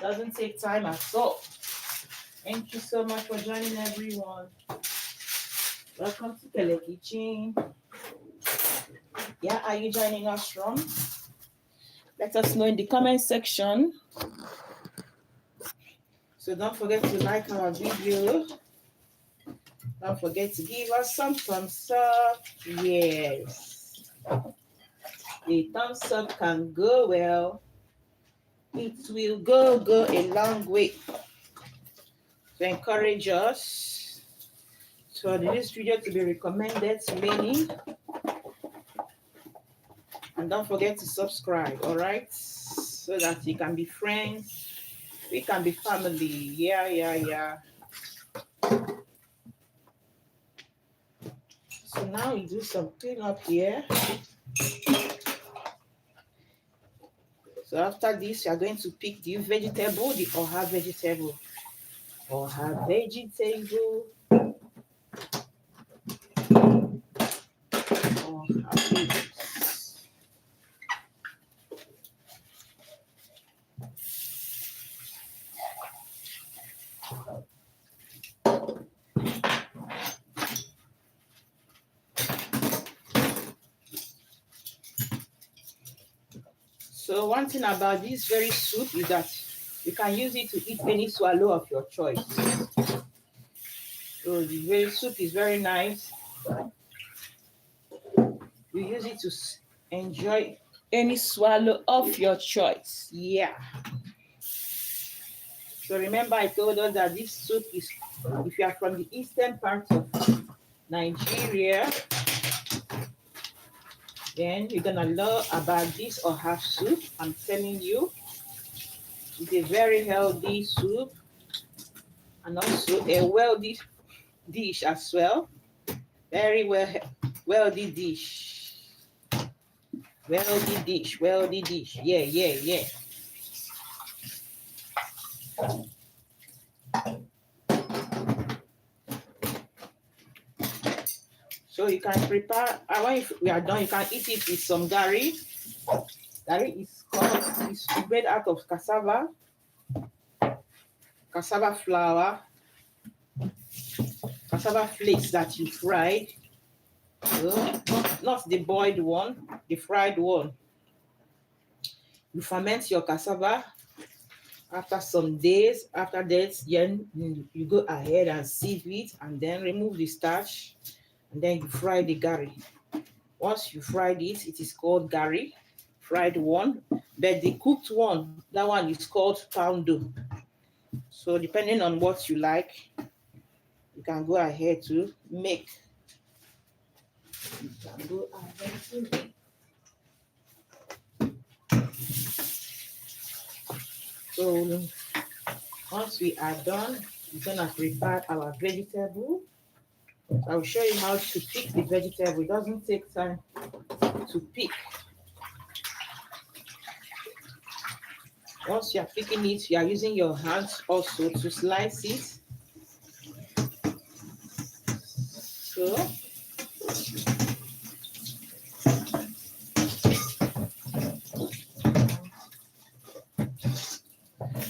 Doesn't take time at all. Thank you so much for joining, everyone. Welcome to Kele Kitchen. Yeah, are you joining us from? Let us know in the comment section. So don't forget to like our video. Don't forget to give us some thumbs up. Yes. A thumbs up can go well. It will go a long way to encourage us for this video to be recommended to many. And don't forget to subscribe, all right? So that you can be friends. We can be family. Yeah. So now we do some cleanup here. So after this, you are going to pick the vegetable, the oha vegetable. Oha vegetable. Oha vegetable. So one thing about this very soup is that you can use it to eat any swallow of your choice. So the very soup is very nice. You use it to enjoy any swallow of your choice. Yeah. So remember I told us that this soup is, if you are from the eastern part of Nigeria, then you're gonna learn about this oha soup. I'm telling you, it's a very healthy soup and also a wealthy dish as well. Very wealthy dish. Wealthy dish. Yeah. So you can prepare, when we are done, you can eat it with some gari. Gari is made out of cassava flour, cassava flakes that you fried. So, not the boiled one, the fried one. You ferment your cassava. After some days, after that, then you go ahead and sieve it and then remove the starch. And then you fry the gari. Once you fried it, it is called gari, fried one. But the cooked one, that one is called poundo. So depending on what you like, you can go ahead to make. You can go ahead to make. So once we are done, we're gonna prepare our vegetable. I'll show you how to pick the vegetable. It doesn't take time to pick. Once you are picking it, you are using your hands also to slice it.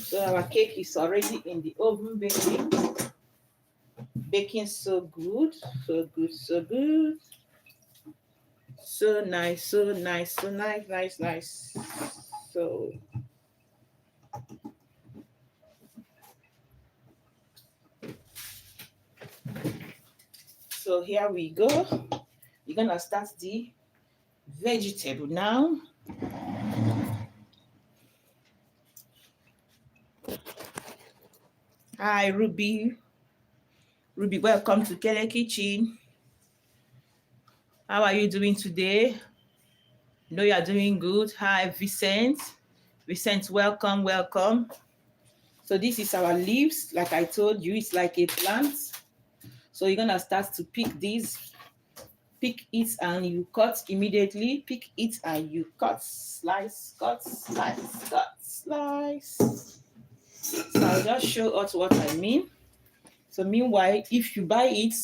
So our cake is already in the oven baking. Baking so good. So nice. So here we go. We're gonna start the vegetable now. Hi, Ruby. Ruby, welcome to Kele Kitchen. How are you doing today? I know you are doing good. Hi, Vincent. Vincent, welcome, welcome. So this is our leaves. Like I told you, it's like a plant. So you're gonna start to pick these. Pick it and you cut immediately. Pick it and you cut. Slice, cut, slice, cut, slice. So I'll just show us what I mean. So meanwhile, if you buy it,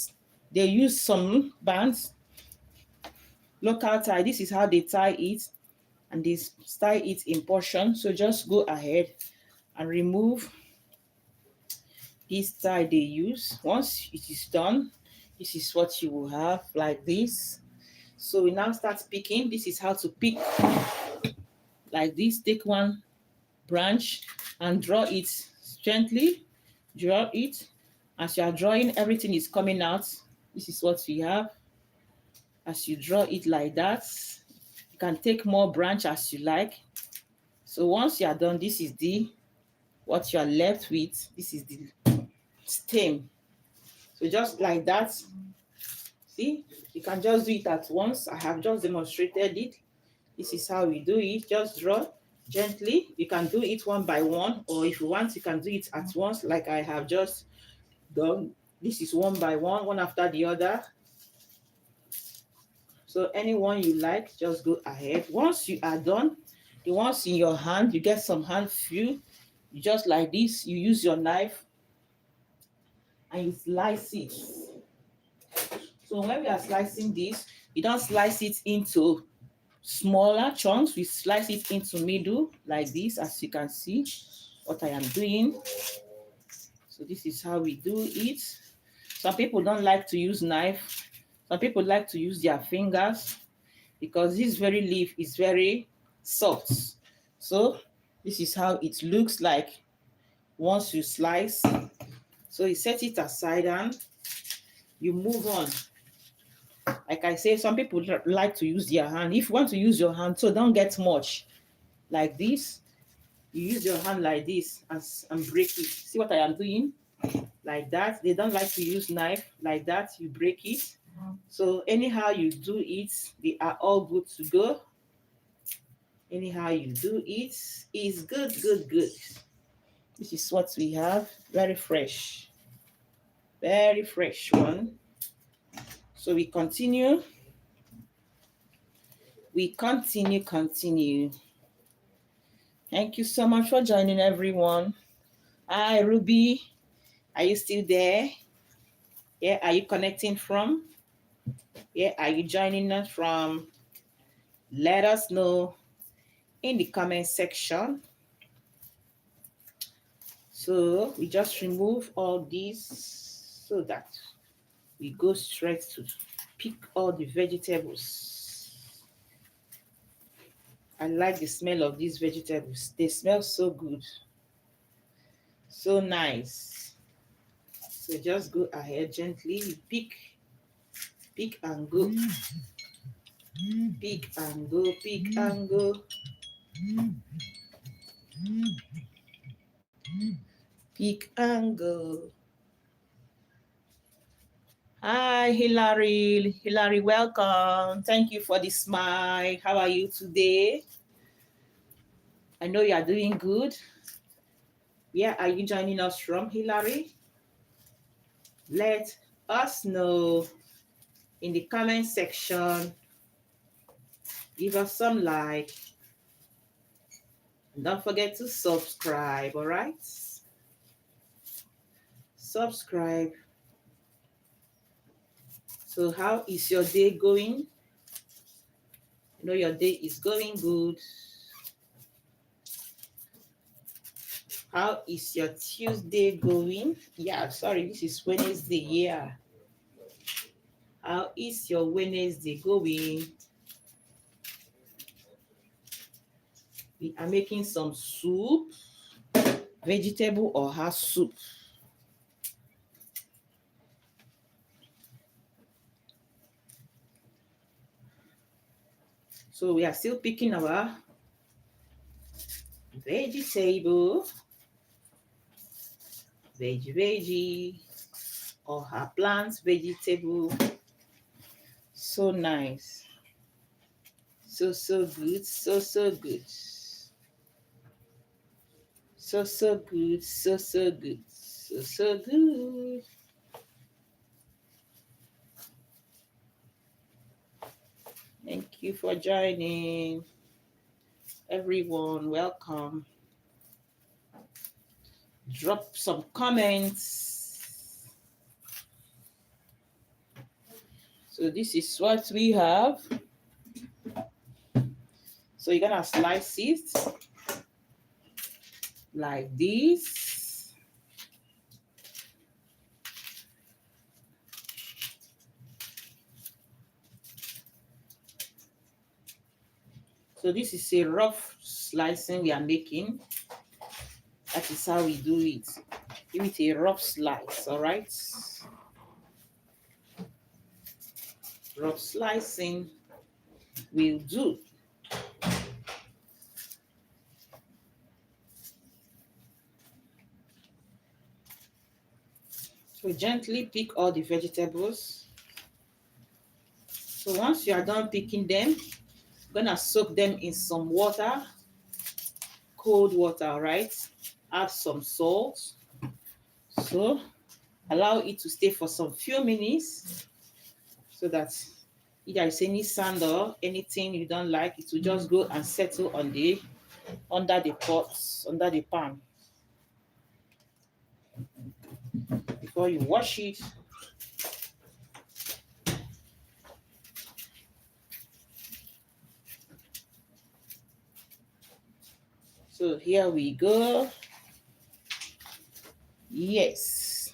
they use some bands, local tie. This is how they tie it, and they tie it in portion. So just go ahead and remove this tie they use. Once it is done, this is what you will have, like this. So we now start picking. This is how to pick, like this. Take one branch and draw it gently. Draw it. As you are drawing, everything is coming out. This is what we have. As you draw it like that, you can take more branch as you like. So once you are done, this is what you are left with. This is the stem. So just like that. See, you can just do it at once. I have just demonstrated it. This is how we do it. Just draw gently. You can do it one by one, or if you want, you can do it at once, like I have just done. This is one by one, one after the other. So anyone you like, just go ahead. Once you are done, the ones in your hand, you get some hand feel. You just like this, you use your knife and you slice it. So when we are slicing this, you don't slice it into smaller chunks. We slice it into middle like this, as you can see what I am doing. So this is how we do it. Some people don't like to use knife. Some people like to use their fingers because this very leaf is very soft. So this is how it looks like once you slice. So you set it aside and you move on. Like I say, some people like to use their hand. If you want to use your hand, so don't get much like this. You use your hand like this and break it. See what I am doing? Like that. They don't like to use knife like that. You break it. So anyhow you do it, they are all good to go. Anyhow you do it is good, good, good. This is what we have. Very fresh. Very fresh one. So we continue. We continue. Thank you so much for joining, everyone. Hi, Ruby. Are you still there? Yeah, are you connecting from? Yeah, are you joining us from? Let us know in the comment section. So we just remove all these so that we go straight to pick all the vegetables. I like the smell of these vegetables. They smell so good. So nice. So just go ahead gently. Pick and go. Pick and go, pick and go. Pick and go. Hi, Hilary. Hilary, welcome. Thank you for the smile. How are you today? I know you are doing good. Yeah, are you joining us from, Hilary? Let us know in the comment section. Give us some like. And don't forget to subscribe, all right? Subscribe. So how is your day going? I know your day is going good. How is your Tuesday going? Yeah, sorry, this is Wednesday. Yeah. How is your Wednesday going? We are making some soup, vegetable or herb soup. So we are still picking our vegetable. Veggie. or her plants, vegetable. So nice. So good. So good. So good. So good. So good. Thank you for joining. Everyone, welcome. Drop some comments. So this is what we have. So you're gonna slice it like this. So this is a rough slicing we are making. That is how we do it. Give it a rough slice, all right? Rough slicing will do. So gently pick all the vegetables. So once you are done picking them, you're gonna soak them in some water, cold water, right? Add some salt. So allow it to stay for some few minutes so that if there is any sand or anything you don't like, it will just go and settle on the under the pots, under the pan. Before you wash it, so here we go. Yes,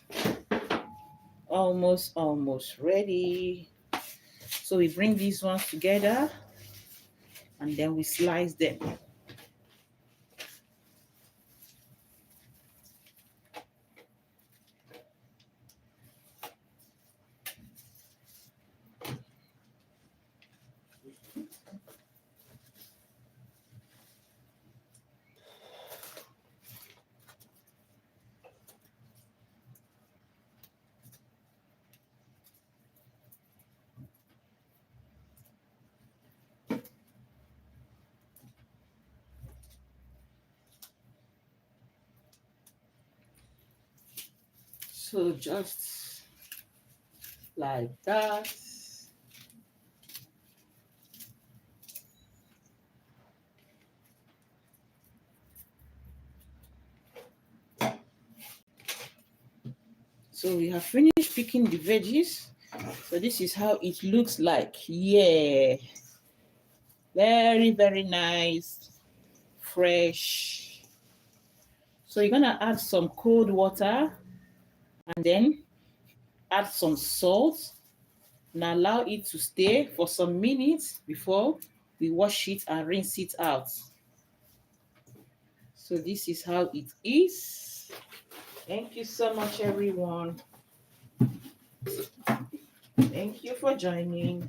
almost ready. So we bring these ones together and then we slice them. So just like that. So we have finished picking the veggies. So this is how it looks like. Yeah. Very nice. Fresh. So you're gonna add some cold water and then add some salt and allow it to stay for some minutes before we wash it and rinse it out. So this is how it is. Thank you so much, everyone. Thank you for joining.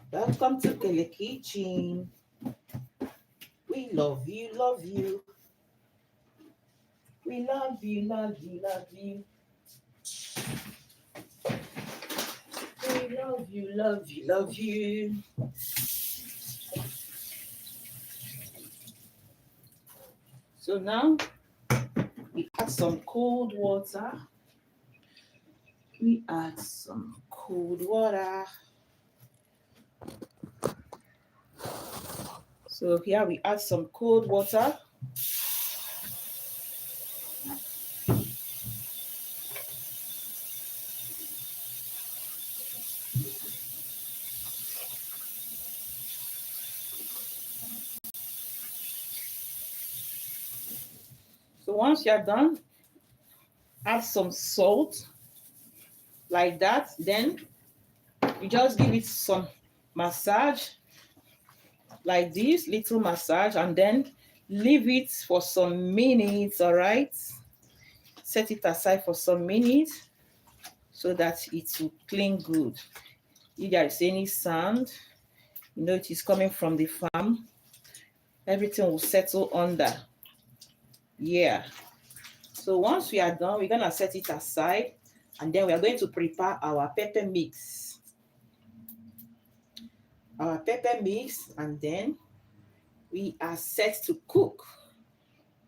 Welcome to Kele Kitchen. We love you, love you. We love you, love you, love you. We love you, love you, love you. So now we add some cold water. We add some cold water. So here we add some cold water. So once you're done, add some salt like that. Then you just give it some massage like this, little massage, and then leave it for some minutes, all right? Set it aside for some minutes so that it will clean good. If there is any sand, you know it is coming from the farm, everything will settle under. Yeah. So once we are done, we're gonna set it aside, and then we are going to prepare our pepper mix. And then we are set to cook.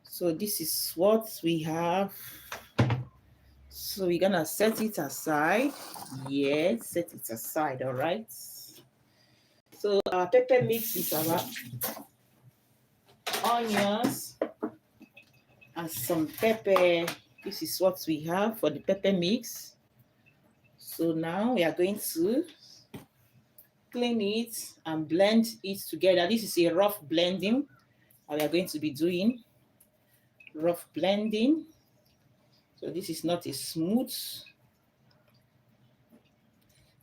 So this is what we have. So we're gonna set it aside. Yes, set it aside, all right. So our pepper mix is our onions and some pepper. This is what we have for the pepper mix. So now we are going to clean it and blend it together. This is a rough blending. We are going to be doing rough blending. So this is not a smooth.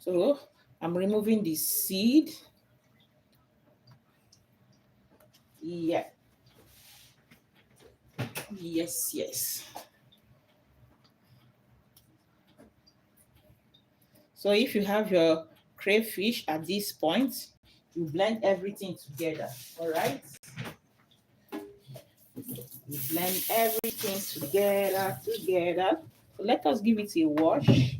So I'm removing the seed. Yeah. Yes. So if you have your crayfish at this point, you blend everything together, all right? You blend everything together. So let us give it a wash.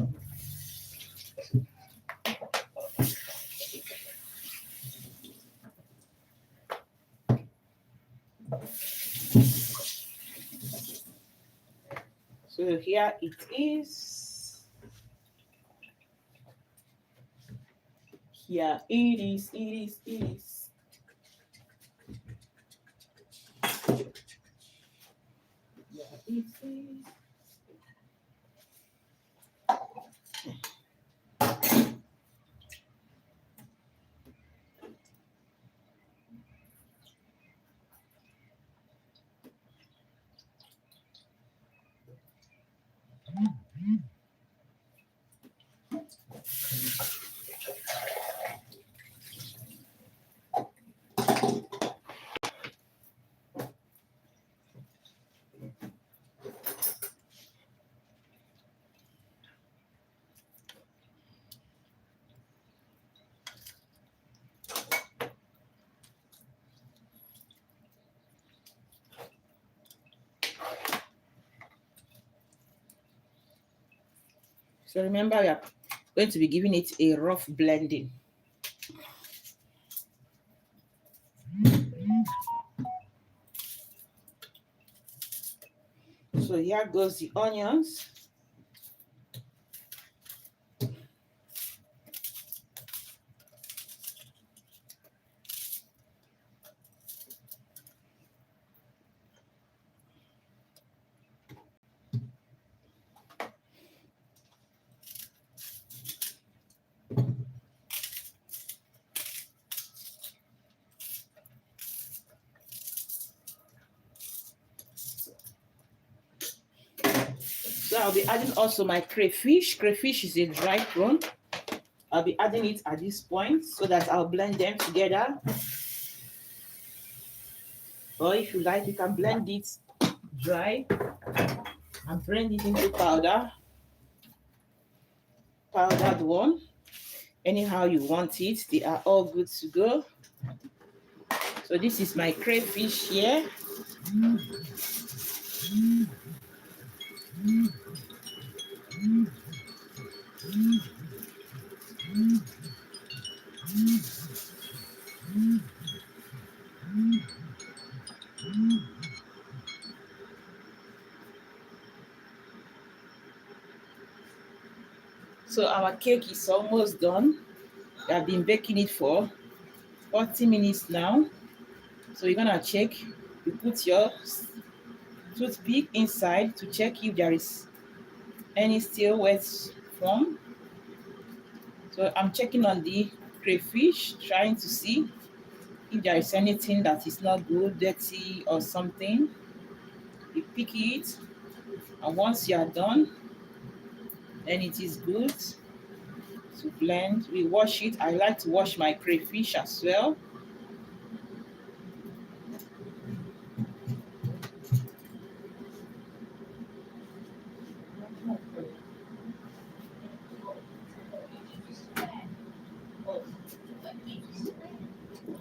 So here it is. Here it is. Yeah, it is. So remember, we are going to be giving it a rough blending. So here goes the onions. So I'll be adding also my crayfish. Crayfish is a dry prawn. I'll be adding it at this point so that I'll blend them together. Or if you like, you can blend it dry and blend it into powdered one. Anyhow you want it, they are all good to go. So this is my crayfish here. So our cake is almost done. We have been baking it for 40 minutes now. So you're gonna check. You put your toothpick inside to check if there is any still wet from. So I'm checking on the crayfish, trying to see if there is anything that is not good, dirty or something. You pick it, and once you are done, then it is good to blend. We wash it. I like to wash my crayfish as well.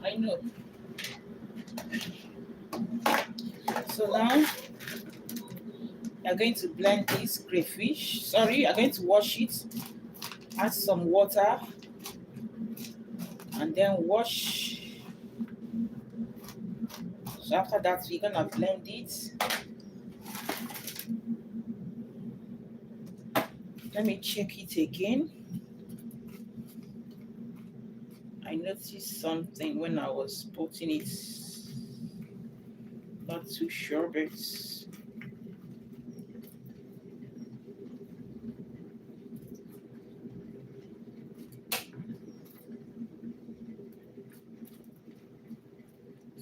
I know. So now You're going to blend this crayfish. Sorry, you're going to wash it. Add some water and then wash. So after that, we're gonna blend it. Let me check it again. I noticed something when I was putting it. Not too sure, but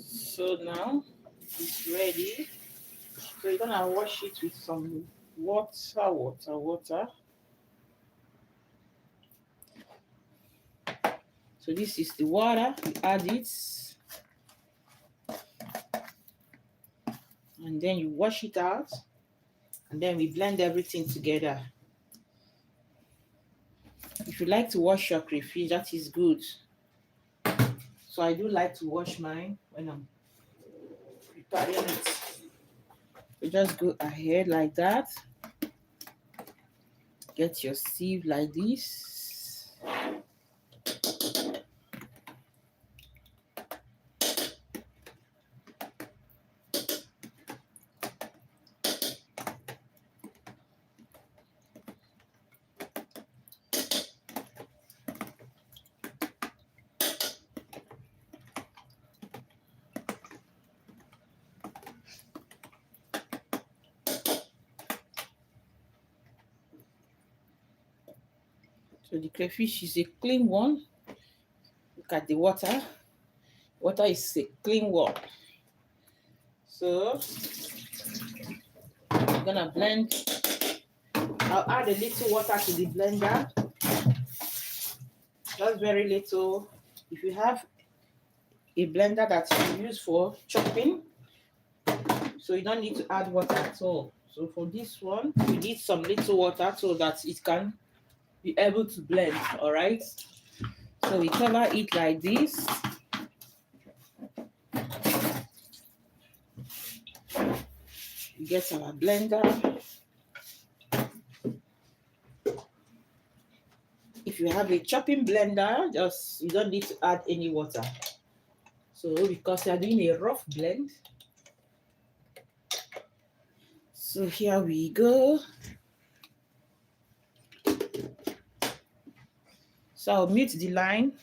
so now it's ready. So you're gonna wash it with some water. So this is the water. You add it, and then you wash it out, and then we blend everything together. If you like to wash your crayfish, that is good. So I do like to wash mine when I'm preparing it. So just go ahead like that. Get your sieve like this. So the crayfish is a clean one. Look at the water. Water is a clean one. So I'm gonna blend. I'll add a little water to the blender. Just very little. If you have a blender that you use for chopping, so you don't need to add water at all. So for this one, you need some little water so that it can be able to blend. All right. So we cover it like this. We get our blender. If you have a chopping blender, you don't need to add any water. So because you are doing a rough blend. So here we go. So I'll mute the line.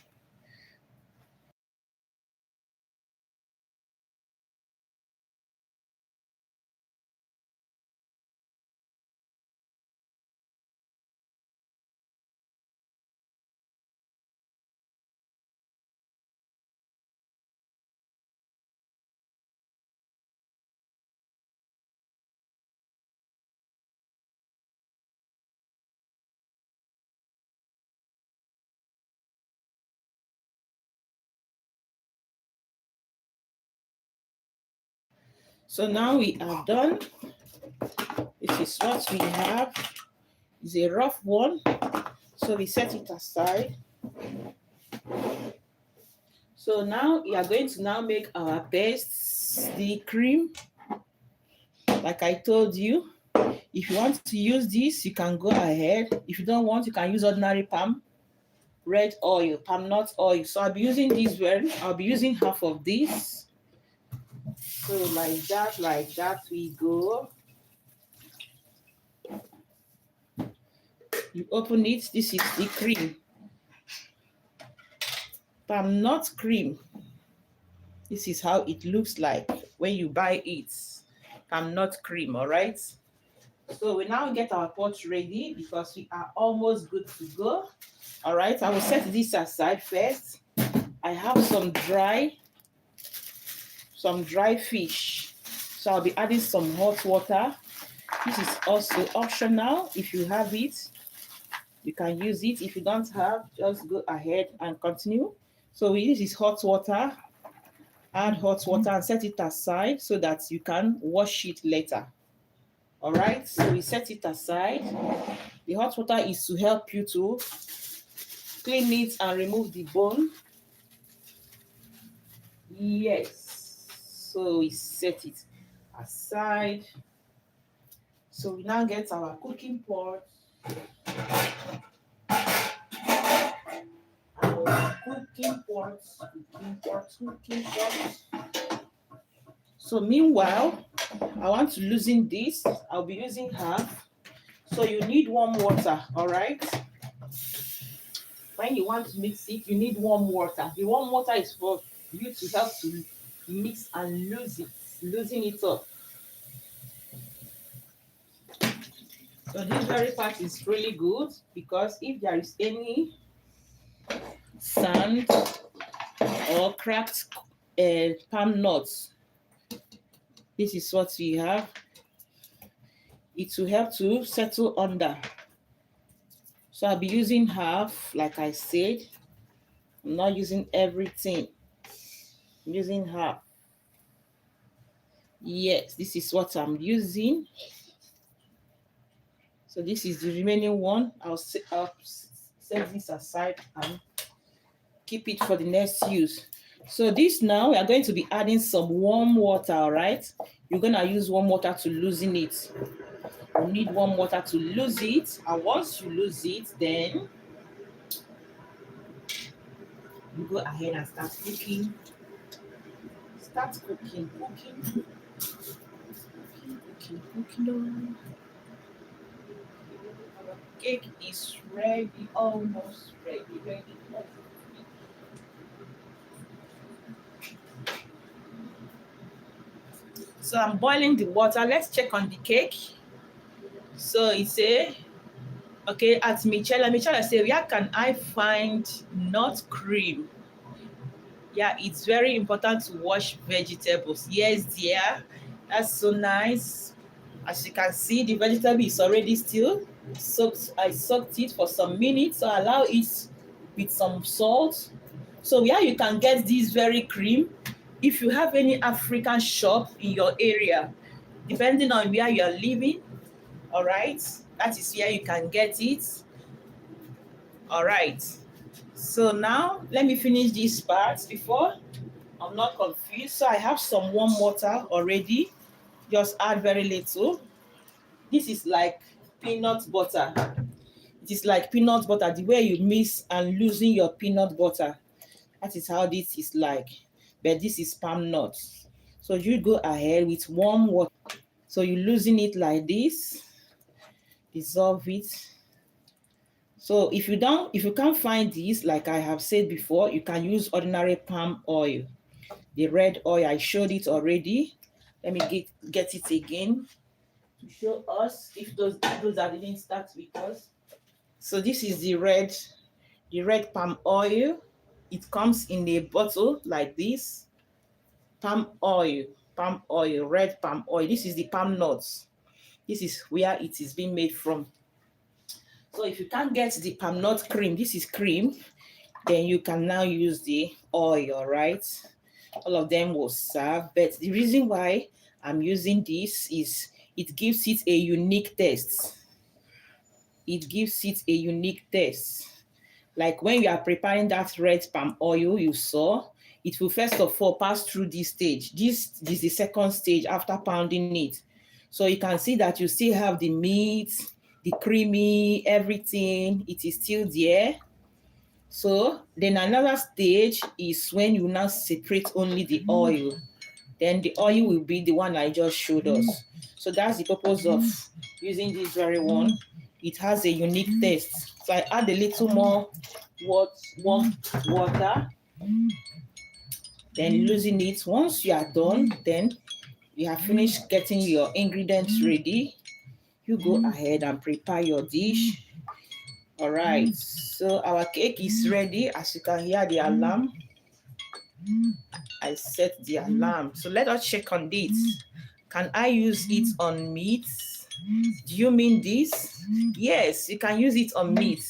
So now we are done. This is what we have. It's a rough one. So we set it aside. So now we are going to now make our paste, the cream. Like I told you, if you want to use this, you can go ahead. If you don't want, you can use ordinary palm red oil, palm nut oil. So I'll be using this one. I'll be using half of this. So like that we go. You open it. This is the cream. Palm nut cream. This is how it looks like when you buy it. Palm nut cream, all right? So we now get our pot ready because we are almost good to go. All right, I will set this aside first. I have some dry fish. So I'll be adding some hot water. This is also optional. If you have it, you can use it. If you don't have, just go ahead and continue. So this is hot water. Add hot water and set it aside so that you can wash it later. All right, so we set it aside. The hot water is to help you to clean it and remove the bone. Yes, so we set it aside. So we now get our cooking pot, cooking pot. So meanwhile, I want to loosen this. I'll be using half. So you need warm water, all right? When you want to mix it, you need warm water. The warm water is for you to help to mix and loosen it up. So this very part is really good because if there is any sand or cracked palm nuts, this is what we have. It will help to settle under. So I'll be using half, like I said. I'm not using everything. I'm using half. Yes, this is what I'm using. So this is the remaining one. I'll set this aside and keep it for the next use. So this now, we are going to be adding some warm water, all right? You're going to use warm water to loosen it. You need warm water to lose it. And once you lose it, then you go ahead and start cooking. Start cooking. Our cake is ready, almost ready. So I'm boiling the water. Let's check on the cake. So it's okay, at Michelle say, where can I find nut cream? Yeah, it's very important to wash vegetables. Yes, dear. That's so nice. As you can see, the vegetable is already still soaked. I soaked it for some minutes, so allow it with some salt. So where you can get this very cream, if you have any African shop in your area, depending on where you're living, all right, that is where you can get it. All right. So now let me finish this part before I'm not confused. So I have some warm water already. Just add very little. This is like peanut butter. It is like peanut butter, the way you mix and loosen your peanut butter. That is how this is like. But this is palm nuts. So you go ahead with warm water. So you loosen it like this. Dissolve it. So if you can't find this, like I have said before, you can use ordinary palm oil. The red oil, I showed it already. Let me get it again to show us if those that didn't start with us. So this is the red palm oil. It comes in a bottle like this. Palm oil, red palm oil. This is the palm nuts. This is where it is being made from. So if you can't get the palm nut cream, this is cream, then you can now use the oil, right? All of them will serve, but the reason why I'm using this is it gives it a unique taste. It gives it a unique taste. Like when you are preparing that red palm oil you saw, it will first of all pass through this stage. This is the second stage after pounding it. So you can see that you still have the meat, the creamy, everything. It is still there. So then another stage is when you now separate only the oil. Then the oil will be the one I just showed us. So that's the purpose of using this very one. It has a unique taste. So I add a little more warm water, then loosen it. Once you are done, then you have finished getting your ingredients ready. You go ahead and prepare your dish. All right, so our cake is ready. As you can hear the alarm, I set the alarm. So let us check on this. Can I use it on meat? Do you mean this? Yes, you can use it on meat.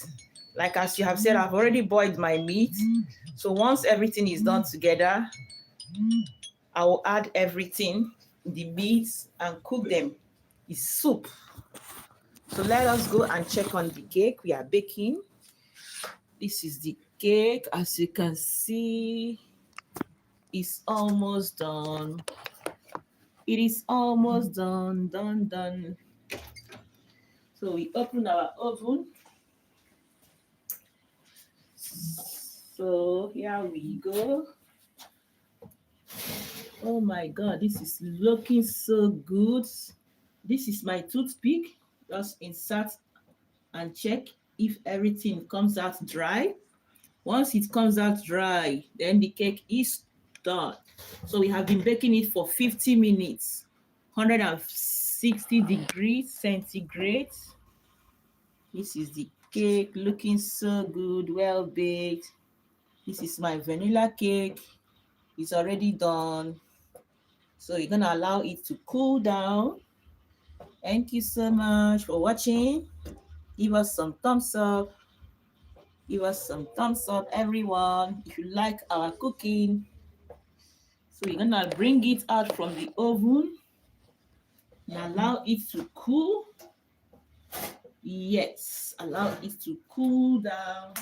Like as you have said, I've already boiled my meat. So once everything is done together, I will add everything, the meats, and cook them. It's soup. So let us go and check on the cake we are baking. This is the cake. As you can see, it's almost done. It is almost done. So we open our oven. So here we go. Oh my God, this is looking so good. This is my toothpick. Just insert and check if everything comes out dry. Once it comes out dry, then the cake is done. So we have been baking it for 50 minutes, 160 degrees centigrade. This is the cake looking so good, well baked. This is my vanilla cake. It's already done. So you're gonna allow it to cool down. Thank you so much for watching. Give us some thumbs up. Give us some thumbs up, everyone, if you like our cooking. So you're gonna bring it out from the oven and allow it to cool. Yes, allow it to cool down.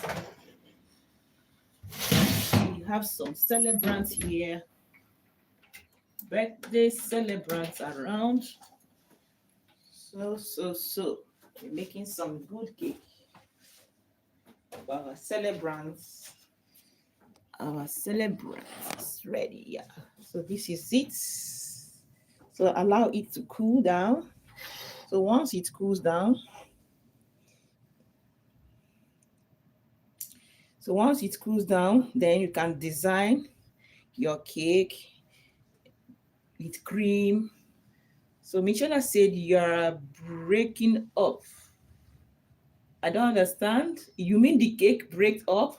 We have some celebrants here, birthday celebrants around. So we're making some good cake for our celebrants. Our celebrants ready, yeah. So this is it. So allow it to cool down. So once it cools down, then you can design your cake with cream. So Michelle said you're breaking up. I don't understand. You mean the cake break up?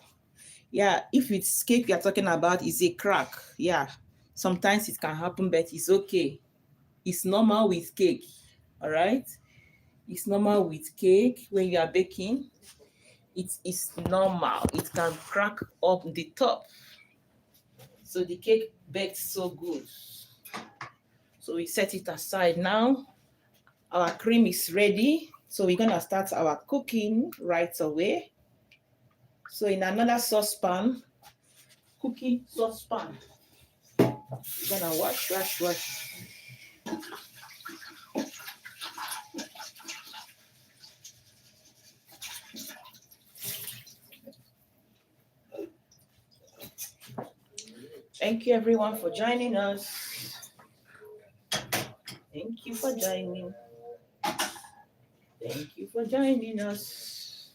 Yeah, if it's cake you're talking about, is a crack. Yeah, sometimes it can happen, but it's okay. It's normal with cake. All right. It's normal with cake when you are baking. It is normal. It can crack up the top. So the cake baked so good. So we set it aside now. Our cream is ready. So we're gonna start our cooking right away. So in another saucepan, cooking saucepan, we're gonna wash. Thank you everyone for joining us. Thank you for joining. Thank you for joining us.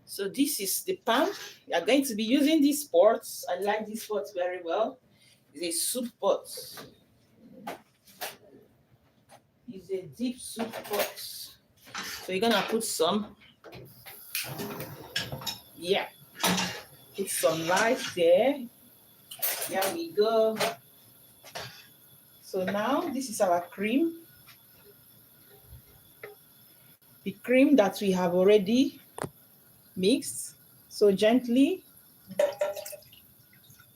So this is the pan. We are going to be using these pots. I like this pot very well. It's a soup pot. It's a deep soup pot. So you're gonna put some, yeah, put some rice there. Here we go. So now this is our cream. The cream that we have already mixed. So gently,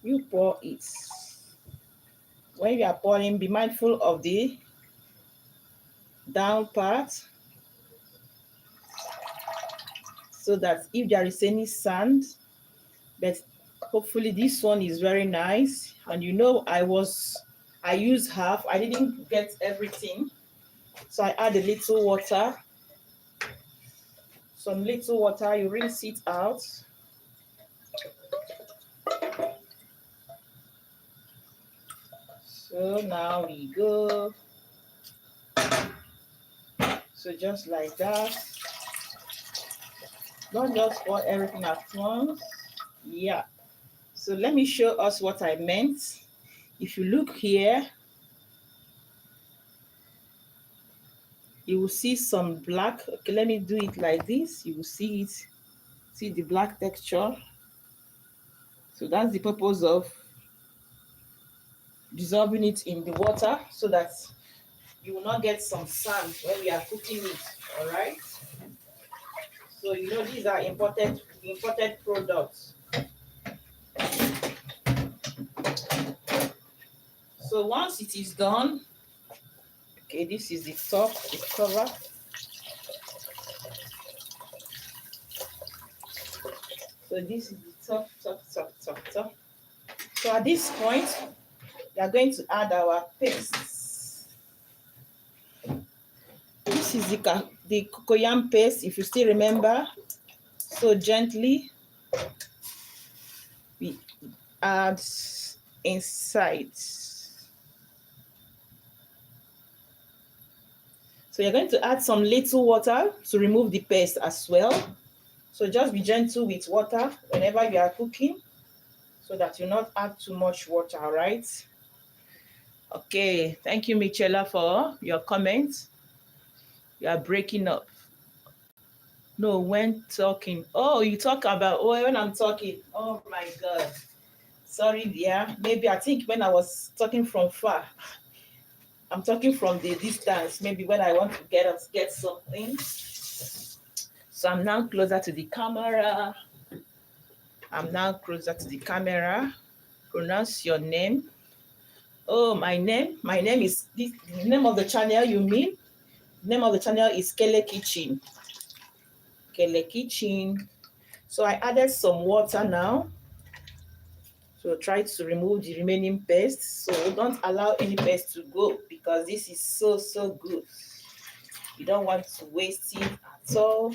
you pour it. When you are pouring, be mindful of the down part, so that if there is any sand, but hopefully this one is very nice. And you know, I used half. I didn't get everything, so I add a little water. Some little water, you rinse it out. So now we go. So just like that. Don't just pour everything at once. Yeah. So let me show us what I meant. If you look here, you will see some black. Okay, let me do it like this. You will see it. See the black texture. So that's the purpose of dissolving it in the water, so that you will not get some sand when we are cooking it. All right. So you know these are imported products. So once it is done, okay, this is the top, the cover. So this is the top. So at this point, we are going to add our paste. This is the cocoyam paste, if you still remember. So gently we add inside. So you're going to add some little water to remove the paste as well. So just be gentle with water whenever you are cooking so that you not add too much water, all right? Okay, thank you, Michela, for your comment. You are breaking up. No, when talking. Oh, you talk about, oh, when I'm talking. Oh my God. Sorry, dear. Maybe I think when I was talking from far, I'm talking from the distance. Maybe when I want to get something. So I'm now closer to the camera. I'm now closer to the camera. Pronounce your name. Oh, my name. My name is the name of the channel. You mean? The name of the channel is Kele Kitchen. Kele Kitchen. So I added some water now. So try to remove the remaining paste. So don't allow any paste to go because this is so good. You don't want to waste it at all.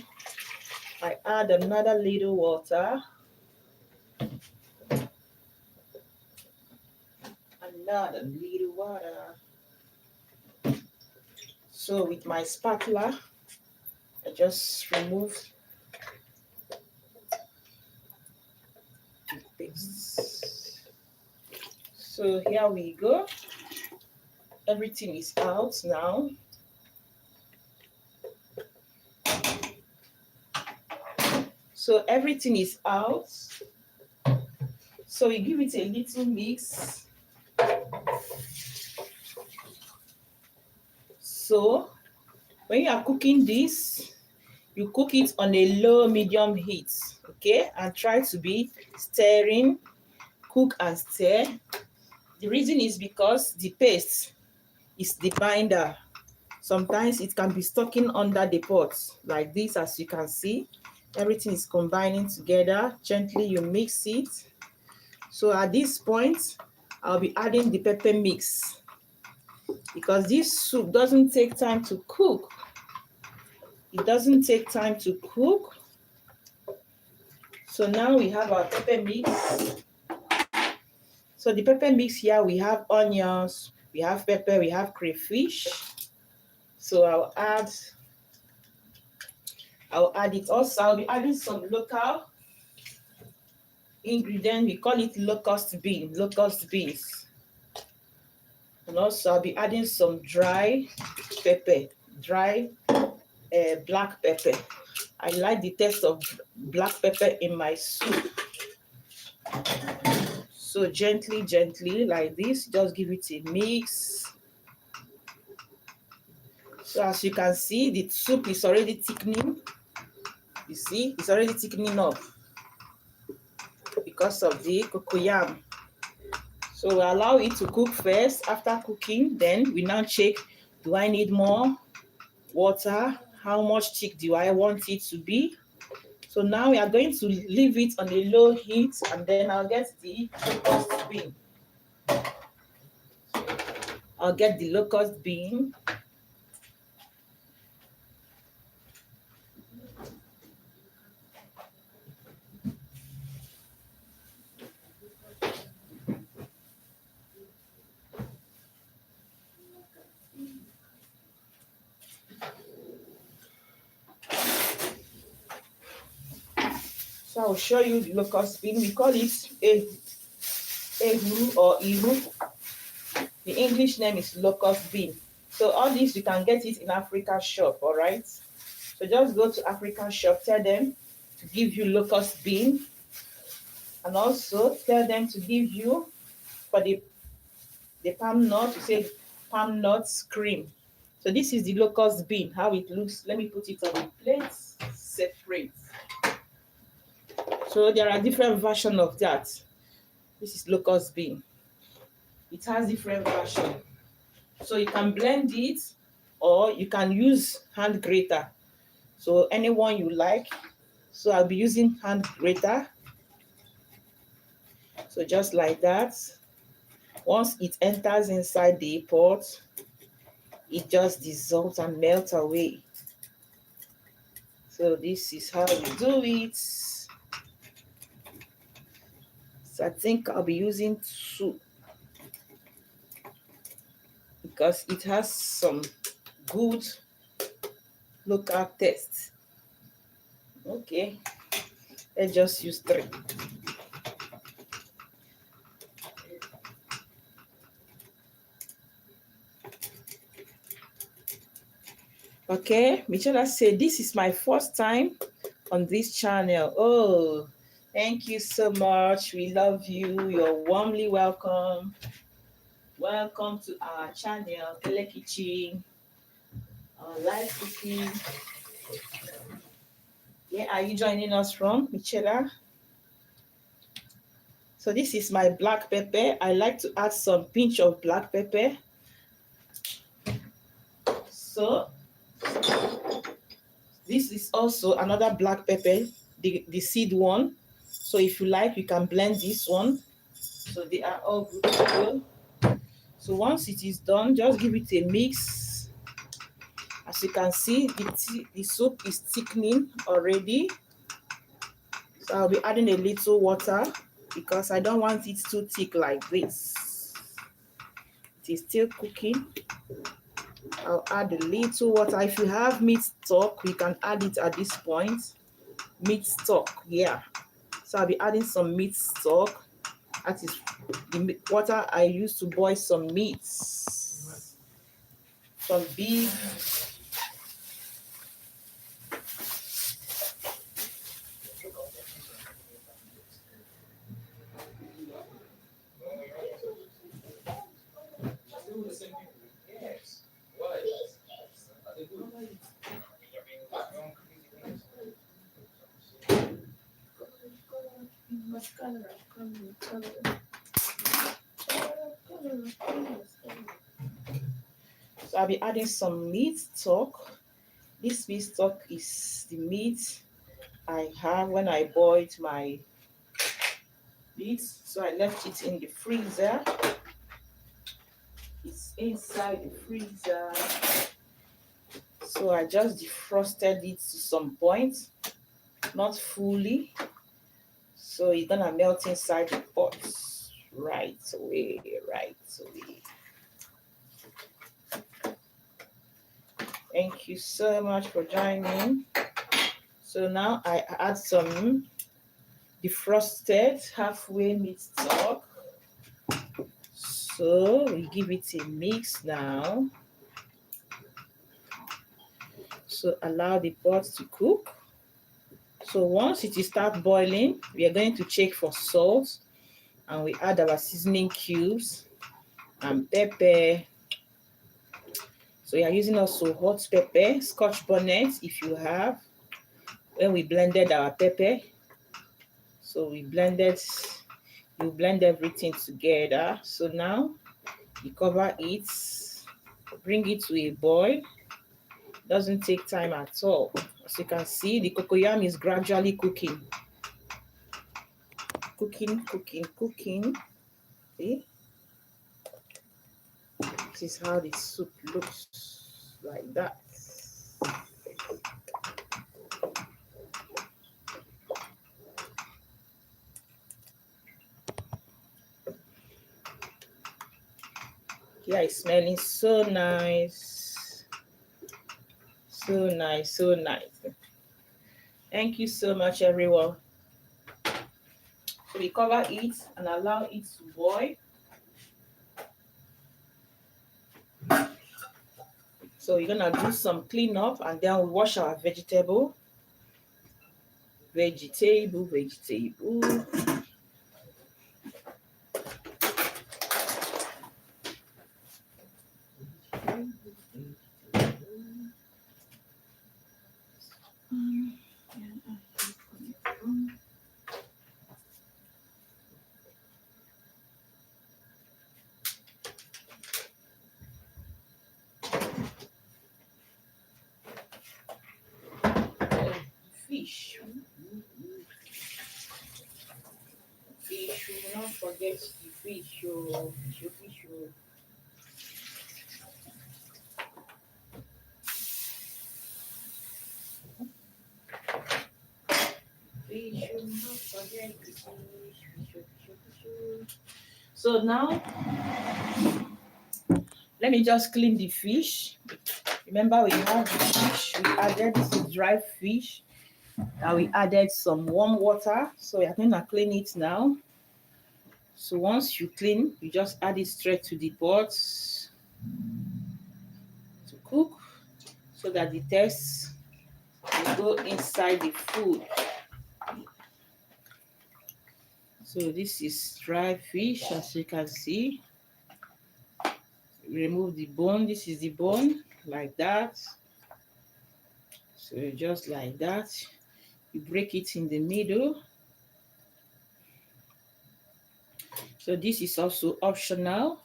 I add another little water. Another little water. So with my spatula, I just remove the paste. So here we go. Everything is out now. So everything is out. So we give it a little mix. So when you are cooking this, you cook it on a low medium heat, okay? And try to be stirring, cook and stir. The reason is because the paste is the binder. Sometimes it can be sticking under the pot like this, as you can see. Everything is combining together. Gently you mix it. So at this point, I'll be adding the pepper mix because this soup doesn't take time to cook. It doesn't take time to cook. So now we have our pepper mix. So the pepper mix here, we have onions, we have pepper, we have crayfish. So I'll add it also. I'll be adding some local ingredient. We call it locust beans. And also I'll be adding some dry pepper, black pepper. I like the taste of black pepper in my soup. So gently like this, just give it a mix. So as you can see, the soup is already thickening. You see, it's already thickening up because of the cocoyam. So we allow it to cook first. After cooking, then we now check, do I need more water? How much thick do I want it to be? So now we are going to leave it on a low heat, and then I'll get the locust bean. I'll get the locust bean. So I'll show you the locust bean. We call it ehuru or iru. The English name is locust bean. So all this, you can get it in Africa shop, all right? So just go to African shop, tell them to give you locust bean, and also tell them to give you, for the palm nut, you say palm nuts cream. So this is the locust bean, how it looks. Let me put it on the plate, separate. So there are different versions of that. This is locust bean. It has different versions. So you can blend it or you can use hand grater. So anyone you like. So I'll be using hand grater. So just like that, once it enters inside the pot, it just dissolves and melts away. So this is how we do it. So I think I'll be using 2 because it has some good local taste. Okay, let's just use 3. Okay, Michelle said, this is my first time on this channel. Oh, thank you so much. We love you. You're warmly welcome. Welcome to our channel, Kele Kitchen, our live cooking. Where are you joining us from, Michelle? So this is my black pepper. I like to add some pinch of black pepper. So this is also another black pepper, the seed one. So if you like, you can blend this one. So they are all good to go. So once it is done, just give it a mix. As you can see, the soup is thickening already. So I'll be adding a little water because I don't want it too thick like this. It is still cooking. I'll add a little water. If you have meat stock, you can add it at this point. Meat stock, yeah. So I'll be adding some meat stock. That is the water I use to boil some meats. Some beef. So I'll be adding some meat stock. This meat stock is the meat I have when I boiled my meat. So I left it in the freezer. It's inside the freezer. So I just defrosted it to some point, not fully. So it's gonna melt inside the pot right away. Thank you so much for joining. So now I add some defrosted halfway meat stock. So we give it a mix now. So allow the pot to cook. So once it starts boiling, we are going to check for salt, and we add our seasoning cubes and pepper. So we are using also hot pepper, scotch bonnet if you have. When we blended our pepper, so you blend everything together. So now you cover it, bring it to a boil. Doesn't take time at all. As you can see, the cocoyam is gradually cooking. Cooking. See? This is how the soup looks like that. Yeah, it's smelling so nice. So nice. Thank you so much, everyone. So we cover it and allow it to boil. So we're gonna do some cleanup and then we wash our vegetable. Fish. forget the fish, oh, fish, oh. We should not forget the fish. So now, let me just clean the fish. Remember, we have the fish. We added this is dry fish. Now we added some warm water. So we are going to clean it now. So once you clean, you just add it straight to the pot to cook, so that the taste will go inside the food. So this is dry fish, as you can see. Remove the bone. This is the bone, like that. So just like that, you break it in the middle. So this is also optional.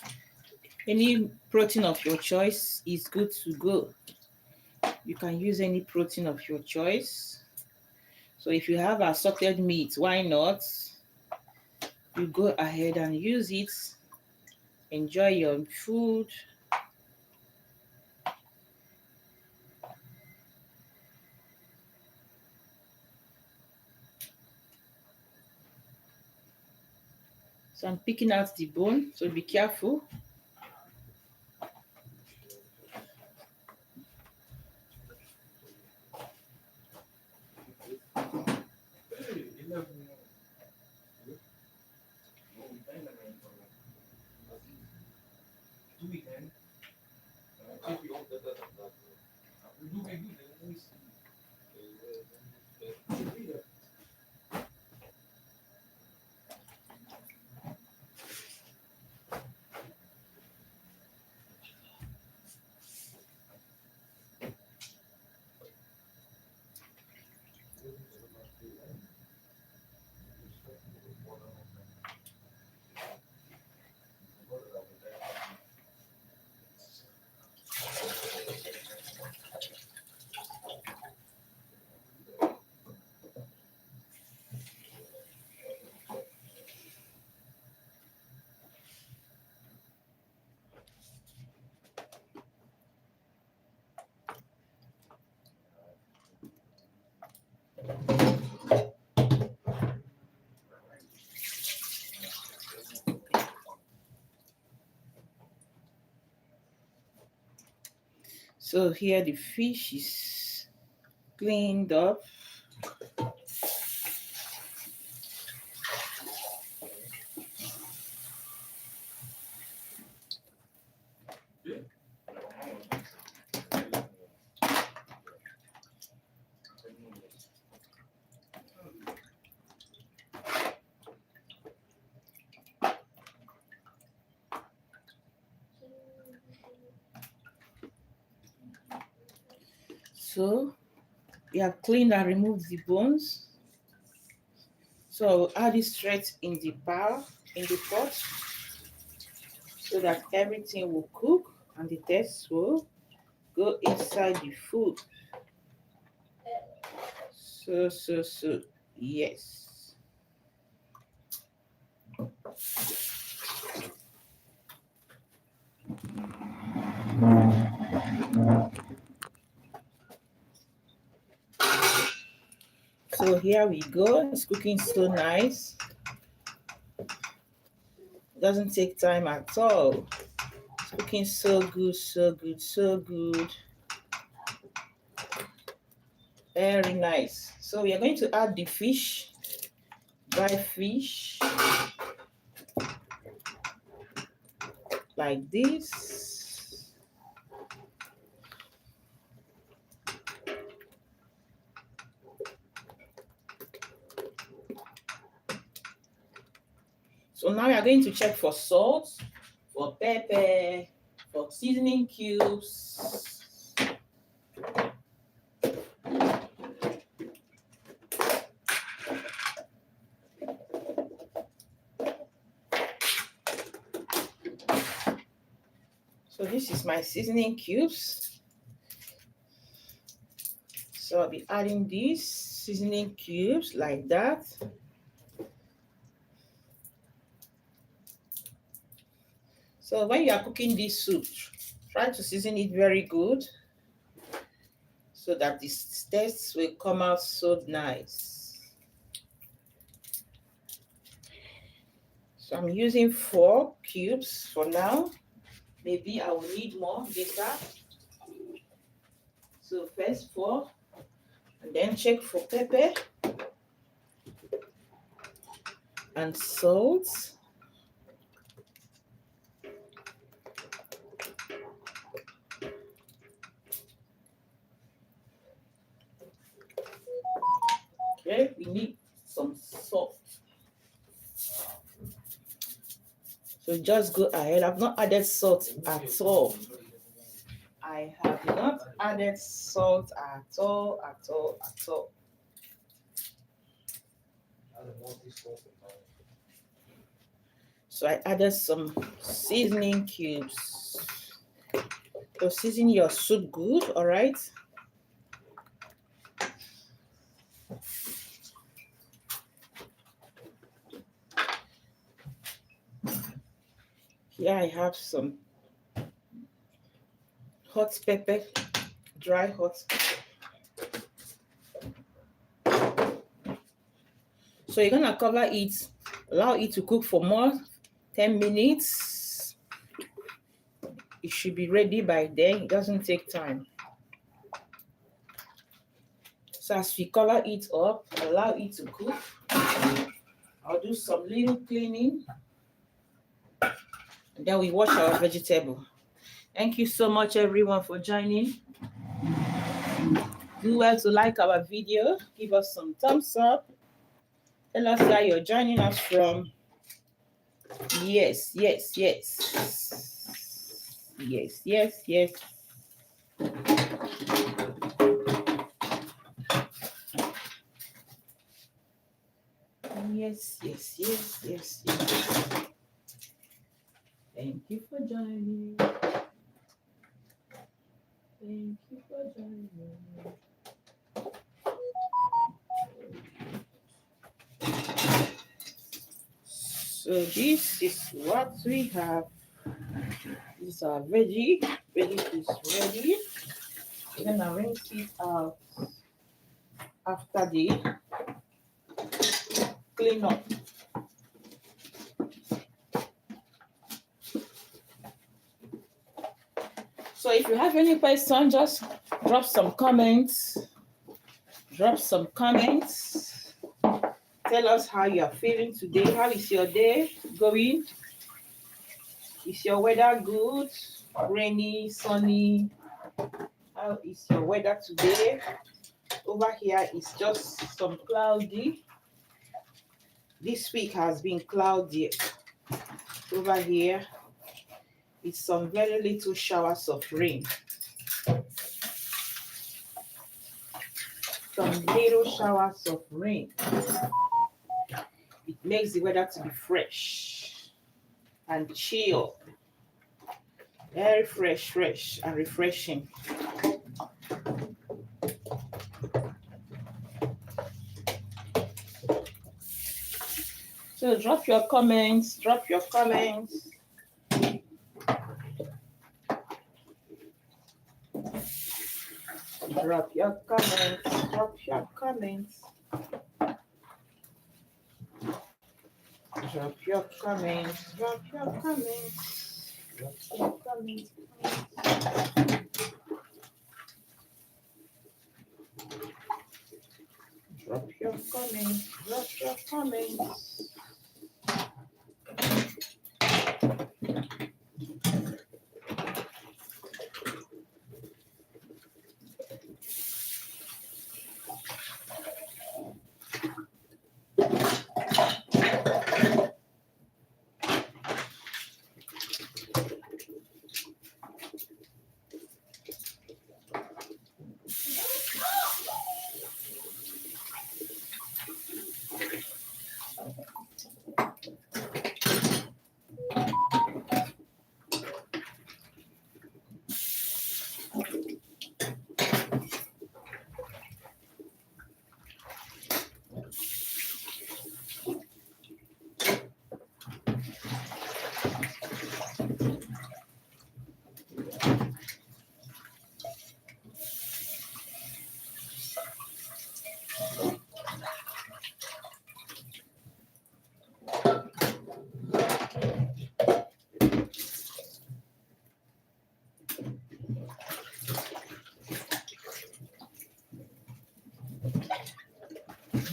Any protein of your choice is good to go. You can use any protein of your choice. So if you have assorted meat, why not? You go ahead and use it. Enjoy your food. So I'm picking out the bone, so be careful. So here the fish is cleaned up. So we have cleaned and removed the bones. So I will add it straight in the pot, so that everything will cook and the taste will go inside the food. So, yes. So here we go. It's cooking so nice. It doesn't take time at all. It's cooking so good, so good, so good. Very nice. So we are going to add the fish, dry fish, like this. So now we are going to check for salt, for pepper, for seasoning cubes. So this is my seasoning cubes. So I'll be adding these seasoning cubes like that. So when you are cooking this soup, try to season it very good so that the taste will come out so nice. So I'm using 4 cubes for now. Maybe I will need more later. So first 4, and then check for pepper and salt. Okay, we need some salt. So just go ahead. I've not added salt at all. I have not added salt at all. So I added some seasoning cubes. So season your soup good, all right? Here I have some hot pepper, dry hot pepper. So you're gonna cover it, allow it to cook for more 10 minutes. It should be ready by then. It doesn't take time. So as we cover it up, allow it to cook. I'll do some little cleaning. And then we wash our vegetable. Thank you so much, everyone, for joining. Do well to like our video. Give us some thumbs up. Tell us where you're joining us from. Yes. Yes. Yes. Thank you for joining. Thank you for joining. So this is what we have. This is our veggie. Veggie is ready. We're gonna rinse it out after the clean up. So if you have any question, just drop some comments. Tell us how you are feeling today. How is your day going? Is your weather good? Rainy, sunny? How is your weather today? Over here it's just some cloudy. This week has been cloudy. Over here it's some very little showers of rain. Some little showers of rain. It makes the weather to be fresh and chill. Very fresh and refreshing. So drop your comments. Drop your comments. Drop your comments. Drop your comments. Drop your comments. Drop your comments. Drop your comments. Drop your comments. Drop your comments.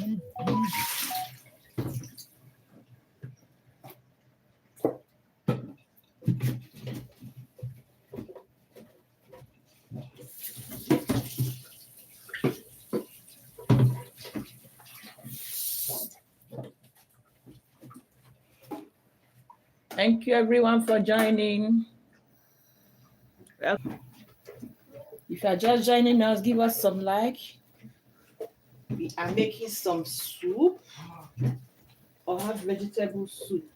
Thank you everyone for joining. If you are just joining us, give us some like. We are making some soup or have vegetable soup.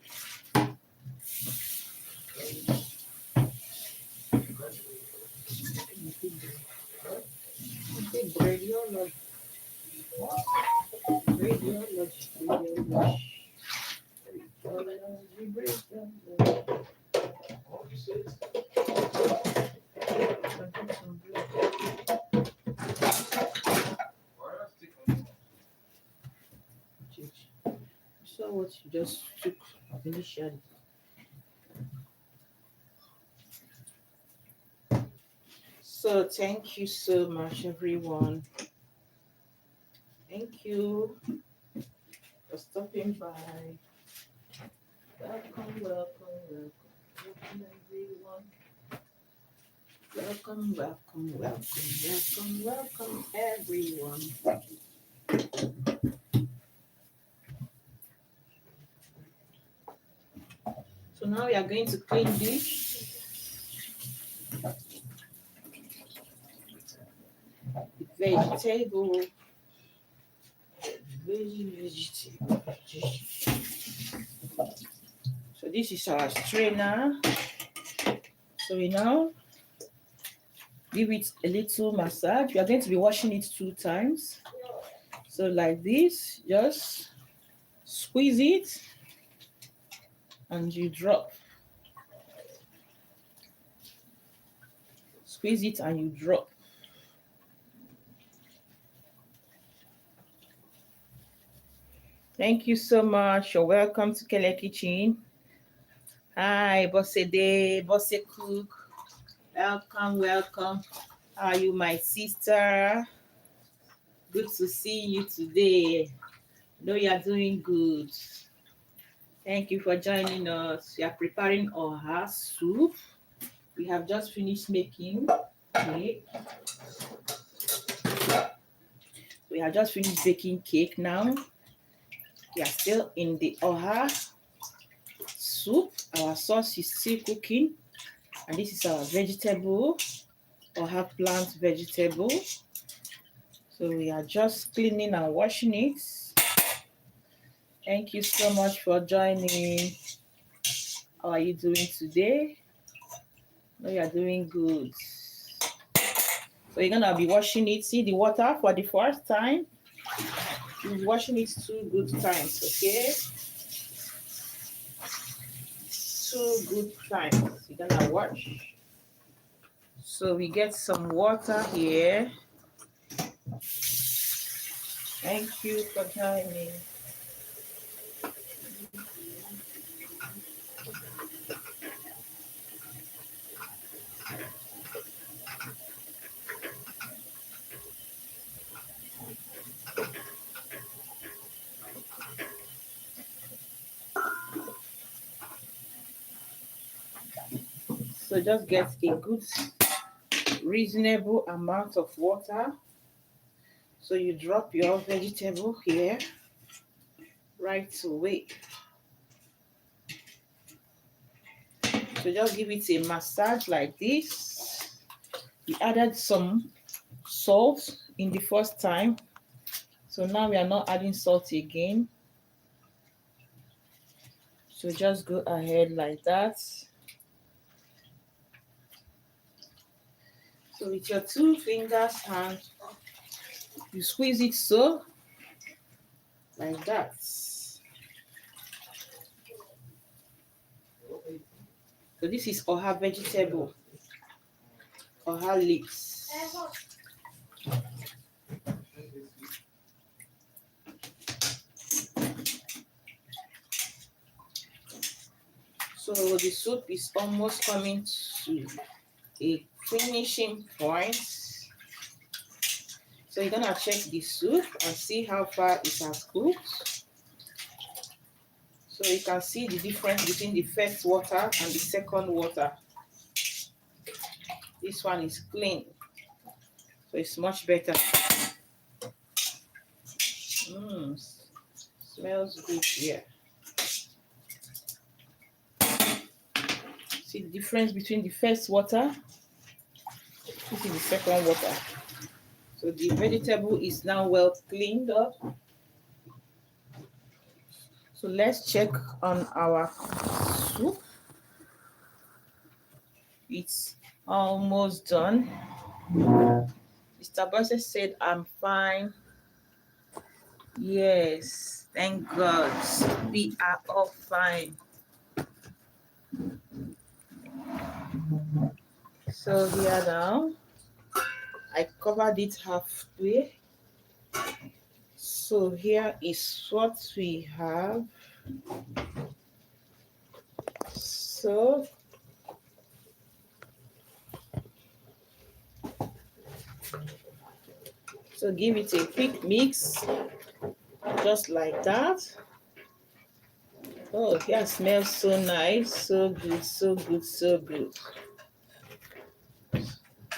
So what you just took initially. So thank you so much, everyone. Thank you for stopping by. Welcome, welcome, welcome, welcome, everyone. Welcome, welcome, welcome, welcome, welcome, everyone. So now we are going to clean this vegetable. Vegetable. So this is our strainer. So we now give it a little massage. We are going to be washing it 2 times. So like this, just squeeze it and you drop. Squeeze it and you drop. Thank you so much. You're welcome to Kele Kitchen. Hi, Bosse Day, Bosse Cook. Welcome, welcome. How are you, my sister? Good to see you today. Know you are doing good. Thank you for joining us. We are preparing our soup. We have just finished making cake. We have just finished baking cake now. We are still in the oha soup. Our sauce is still cooking. And this is our vegetable, oha plant vegetable. So we are just cleaning and washing it. Thank you so much for joining. How are you doing today? No, you are doing good. So you're gonna be washing it. See the water for the first time. You're washing it 2 good times, okay? 2 good times. You're gonna wash. So we get some water here. Thank you for joining. So just get a good, reasonable amount of water. So you drop your vegetable here right away. So just give it a massage like this. We added some salt in the first time. So now we are not adding salt again. So just go ahead like that. So with your 2 fingers and you squeeze it so, like that. So this is oha vegetable, oha leaves. So the soup is almost coming to a finishing point. So you're gonna check the soup and see how far it has cooked. So you can see the difference between the first water and the second water. This one is clean, so it's much better. Smells good here. See the difference between the first water. This is the second water. So the vegetable is now well cleaned up. So let's check on our soup. It's almost done. Mr. Bosse said, I'm fine. Yes, thank God. We are all fine. So here now, I covered it halfway. So here is what we have. So give it a quick mix, just like that. Oh, yeah, smells so nice, so good, so good, so good.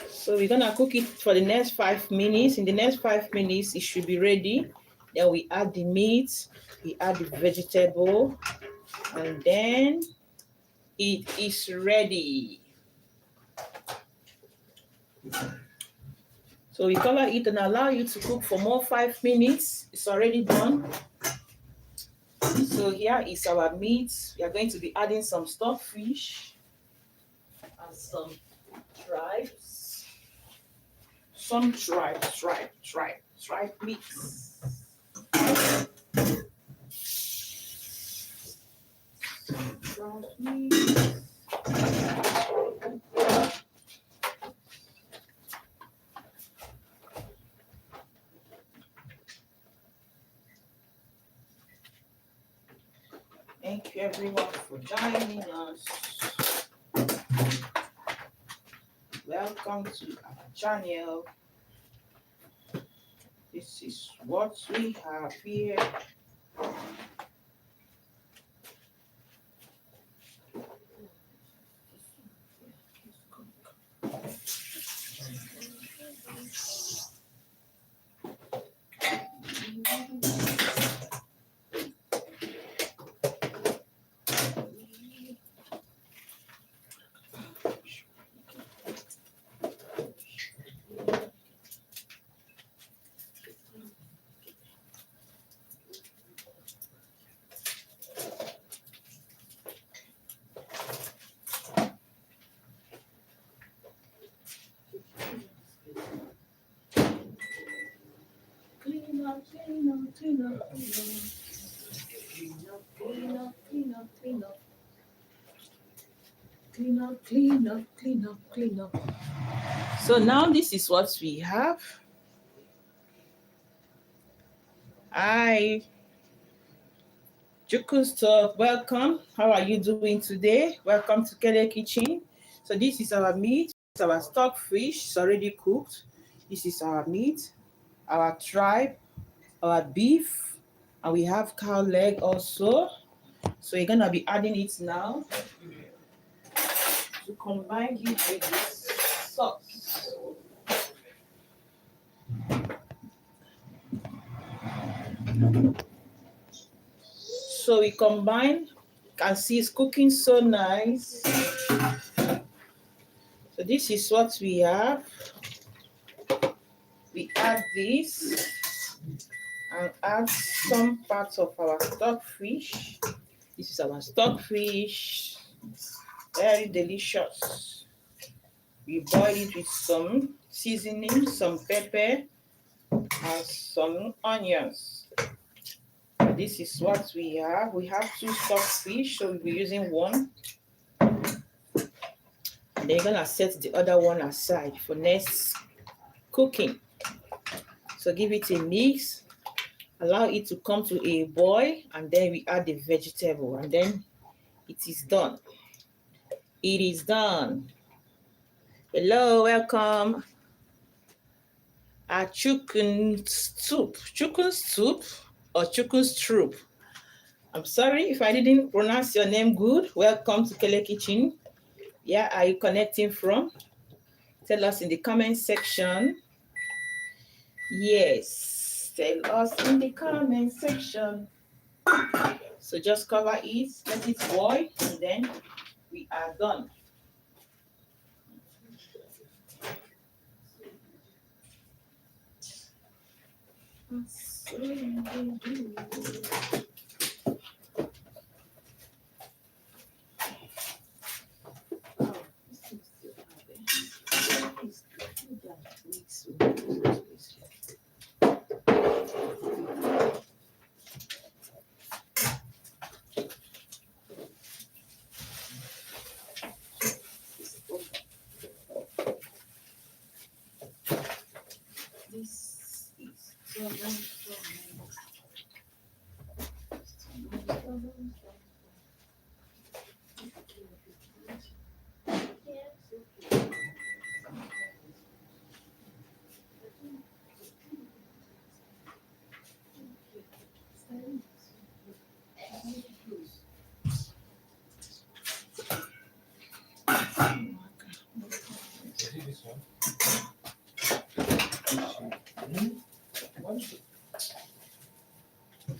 So we're gonna cook it for the next 5 minutes. In the next 5 minutes, it should be ready. Then we add the meat, we add the vegetable, and then it is ready. So we cover it and allow you to cook for more 5 minutes. It's already done. So here is our meat. We are going to be adding some stockfish and some tribes. Some tribe mix. Thank you everyone for joining us. Welcome to our channel. This is what we have here. Clean up. So now this is what we have. Hi, Jukusto, welcome. How are you doing today? Welcome to Kele Kitchen. So this is our meat. It's our stockfish. It's already cooked. This is our meat, our tribe, our beef, and we have cow leg also. So you're gonna be adding it now to combine it with this sauce. So we combine. You can see it's cooking so nice. So this is what we have. We add this and add some parts of our stockfish. This is our stockfish. Very delicious. We boil it with some seasoning, some pepper, and some onions. This is what we have. We have 2 stockfish, so we'll be using one. And then you're gonna set the other one aside for next cooking. So give it a mix, allow it to come to a boil, and then we add the vegetable, and then it is done. It is done. Hello, welcome. our chicken soup or chicken soup. I'm sorry if I didn't pronounce your name good. Welcome to Kele Kitchen. Where are you connecting from? Tell us in the comment section. Yes, tell us in the comment section. So just cover it, let it boil, and then we are done. This is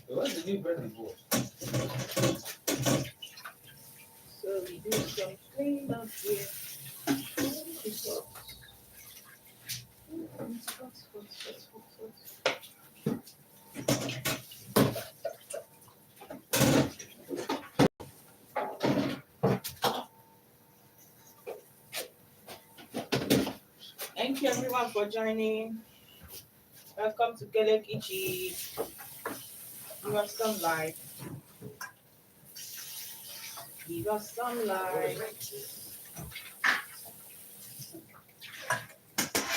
What's the new bread before? so we do some cleanup here. Thank you everyone for joining. Welcome to Kele Kitchen. Give us some light. Give us some light.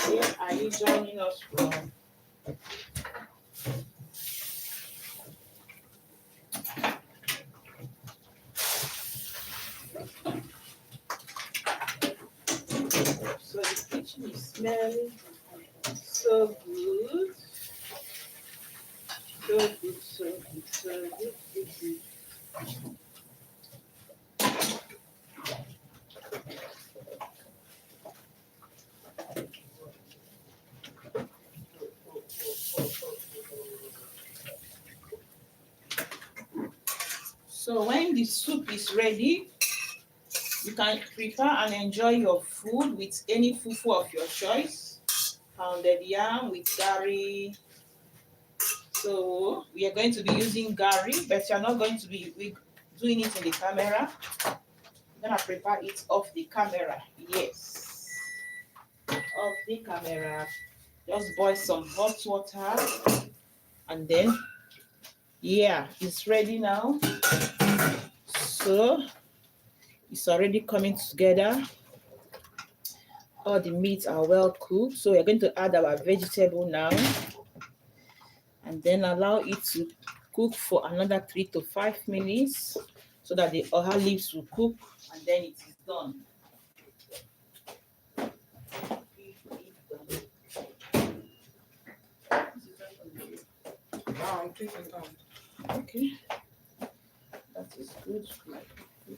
Where are you joining us from? So the kitchen is smelling so good. So good, so good, so good, good, good. So when the soup is ready, you can prepare and enjoy your food with any fufu of your choice. Pounded yam with gari. So we are going to be using gari, but you're not going to be doing it in the camera. We're gonna prepare it off the camera. Yes, off the camera. Just boil some hot water, and then yeah, it's ready now. So it's already coming together. All the meats are well cooked. So we're going to add our vegetable now, and then allow it to cook for another 3 to 5 minutes so that the oil leaves will cook, and then it is done. Now I'm taking down. Okay, that is good. Good.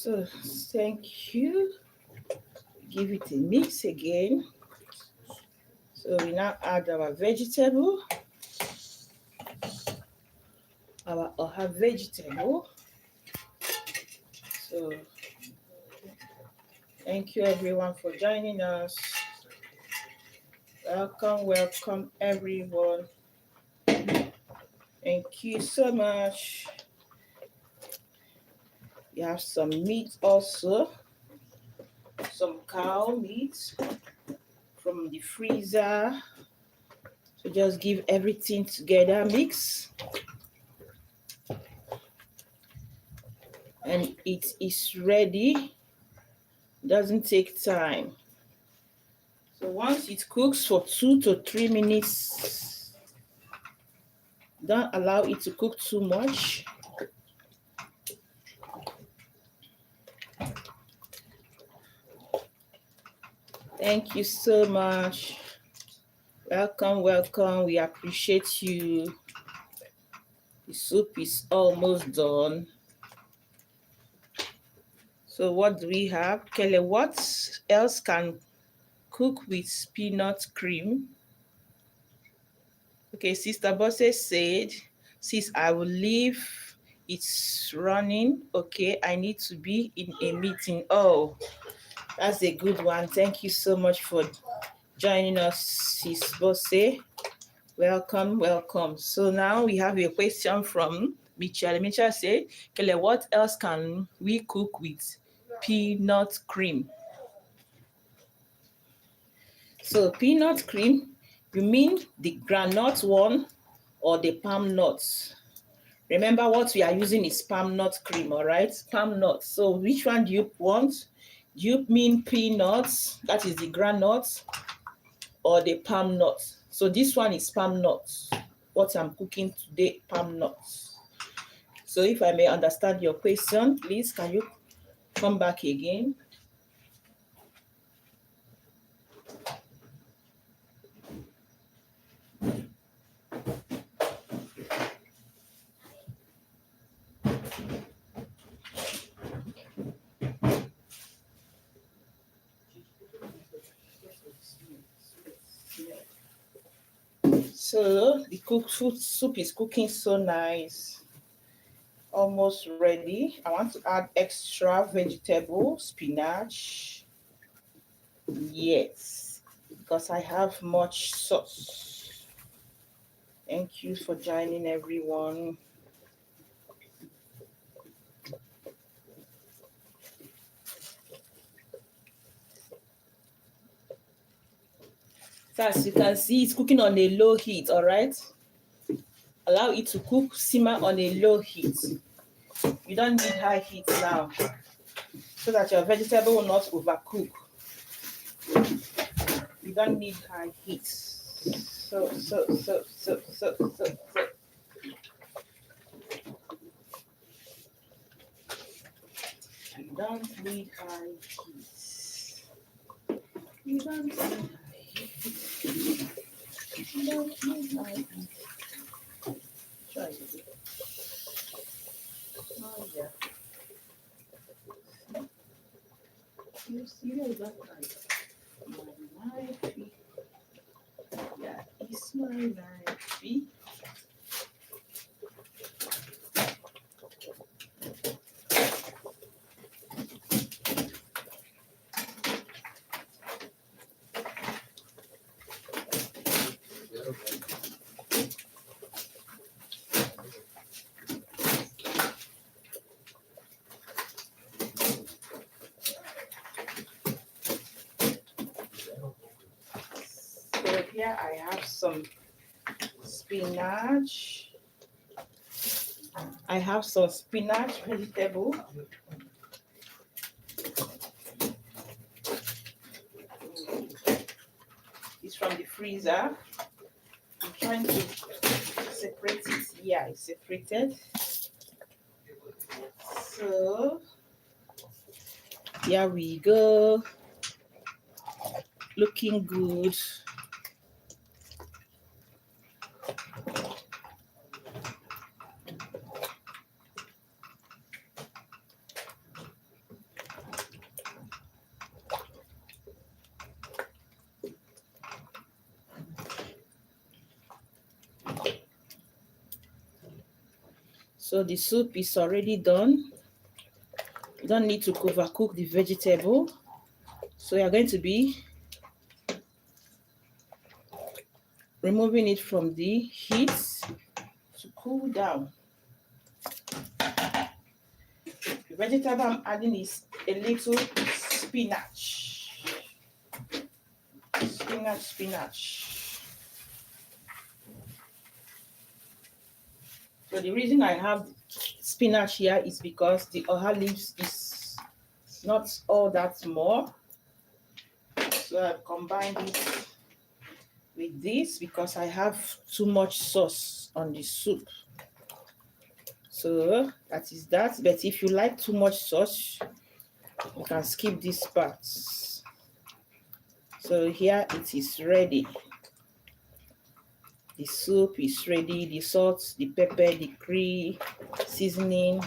So thank you. Give it a mix again. So we now add our vegetable. Our oha vegetable. So thank you everyone for joining us. Welcome everyone. Thank you so much. We have some meat also, some cow meat from the freezer. So just give everything together, mix. And it is ready. Doesn't take time. So once it cooks for 2 to 3 minutes, don't allow it to cook too much. Thank you so much. Welcome. We appreciate you. The soup is almost done. So what do we have? Kelly, what else can cook with peanut cream? Okay, Sister Bosse said, sis, I will leave. It's running. Okay, I need to be in a meeting. Oh, that's a good one. Thank you so much for joining us, Sis Bosse. Welcome. So now we have a question from Mitchell. Mitchell said, Kele, what else can we cook with peanut cream? So peanut cream, you mean the granite one or the palm nuts? Remember what we are using is palm nut cream, all right? Palm nuts. So which one do you want? Do you mean peanuts, that is the granite, or the palm nuts? So this one is palm nuts. What I'm cooking today, palm nuts. So if I may understand your question, please, can you come back again? So the cooked food soup is cooking so nice. Almost ready. I want to add extra vegetable, spinach. Yes, because I have much sauce. Thank you for joining everyone. So as you can see, it's cooking on a low heat, all right? Allow it to cook, simmer on a low heat. You don't need high heat now, so that your vegetable will not overcook. You don't need high heat. So. You don't need high heat. You don't need high heat. You don't need high heat. Try it. Oh yeah. You see that right? My knife. Yeah, it's my knife. So here I have some spinach. I have some spinach vegetable. It's from the freezer. I'm trying to separate it. Yeah, it's separated. So here we go. Looking good. So the soup is already done. You don't need to overcook the vegetable. So you're going to be removing it from the heat to cool down. The vegetable I'm adding is a little spinach. Spinach. So the reason I have spinach here is because the oha leaves is not all that more. So I've combined it with this because I have too much sauce on the soup. So that is that. But if you like too much sauce, you can skip this part. So here it is ready. The soup is ready. The salt, the pepper, the curry, seasoning.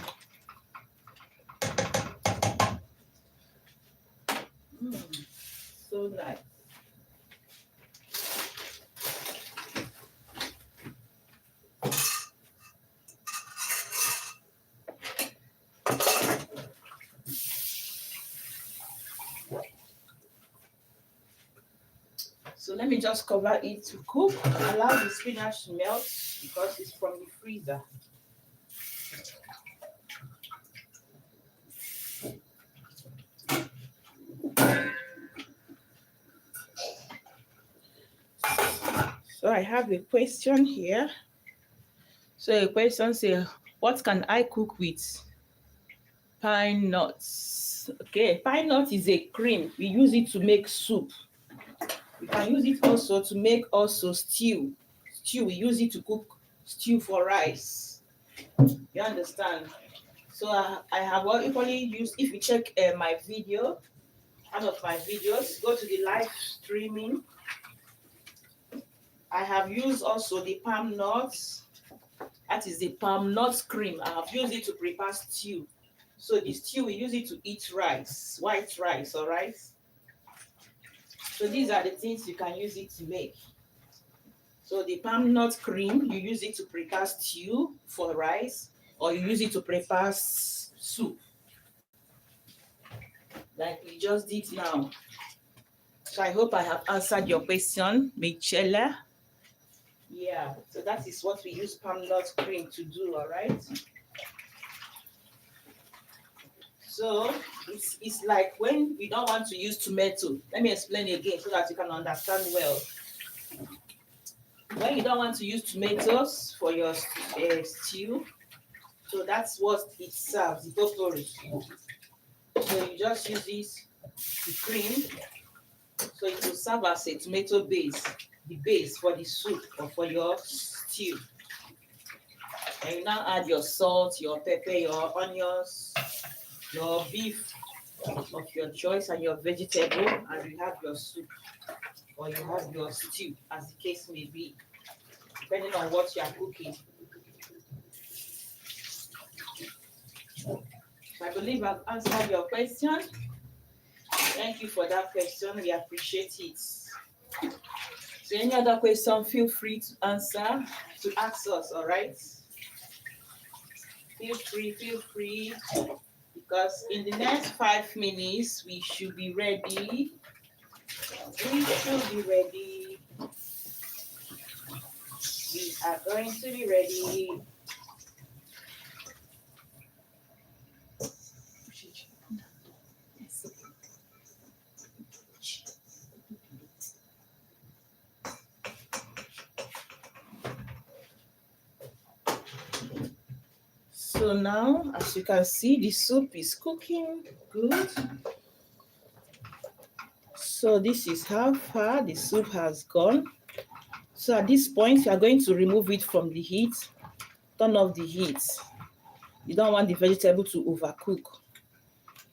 So nice. So let me just cover it to cook. Allow the spinach to melt because it's from the freezer. So I have a question here. So a question says, what can I cook with pine nuts? Okay, pine nut is a cream. We use it to make soup. We can use it also to make also stew. We use it to cook stew for rice. You understand? So I have equally used, if you check my video, one of my videos, go to the live streaming. I have used also the palm nuts. That is the palm nut cream. I have used it to prepare stew. So the stew, we use it to eat rice, white rice, all right? So these are the things you can use it to make. So the palm nut cream, you use it to prepare stew for rice, or you use it to prepare soup, like we just did now. So I hope I have answered your question, Michelle. Yeah, so that is what we use palm nut cream to do, all right? So it's like when we don't want to use tomato. Let me explain again so that you can understand well. When you don't want to use tomatoes for your stew, so that's what it serves, the purpose. So you just use this, the cream, so it will serve as a tomato base, the base for the soup or for your stew. And you now add your salt, your pepper, your onions, your beef of your choice, and your vegetable, and you have your soup or you have your stew, as the case may be, depending on what you are cooking. So I believe I've answered your question. Thank you for that question. We appreciate it. So any other question, feel free to answer, to ask us, all right? Feel free, because in the next 5 minutes, we should be ready. We are going to be ready. So now, as you can see, the soup is cooking good. So this is how far the soup has gone. So at this point, you are going to remove it from the heat. Turn off the heat. You don't want the vegetable to overcook.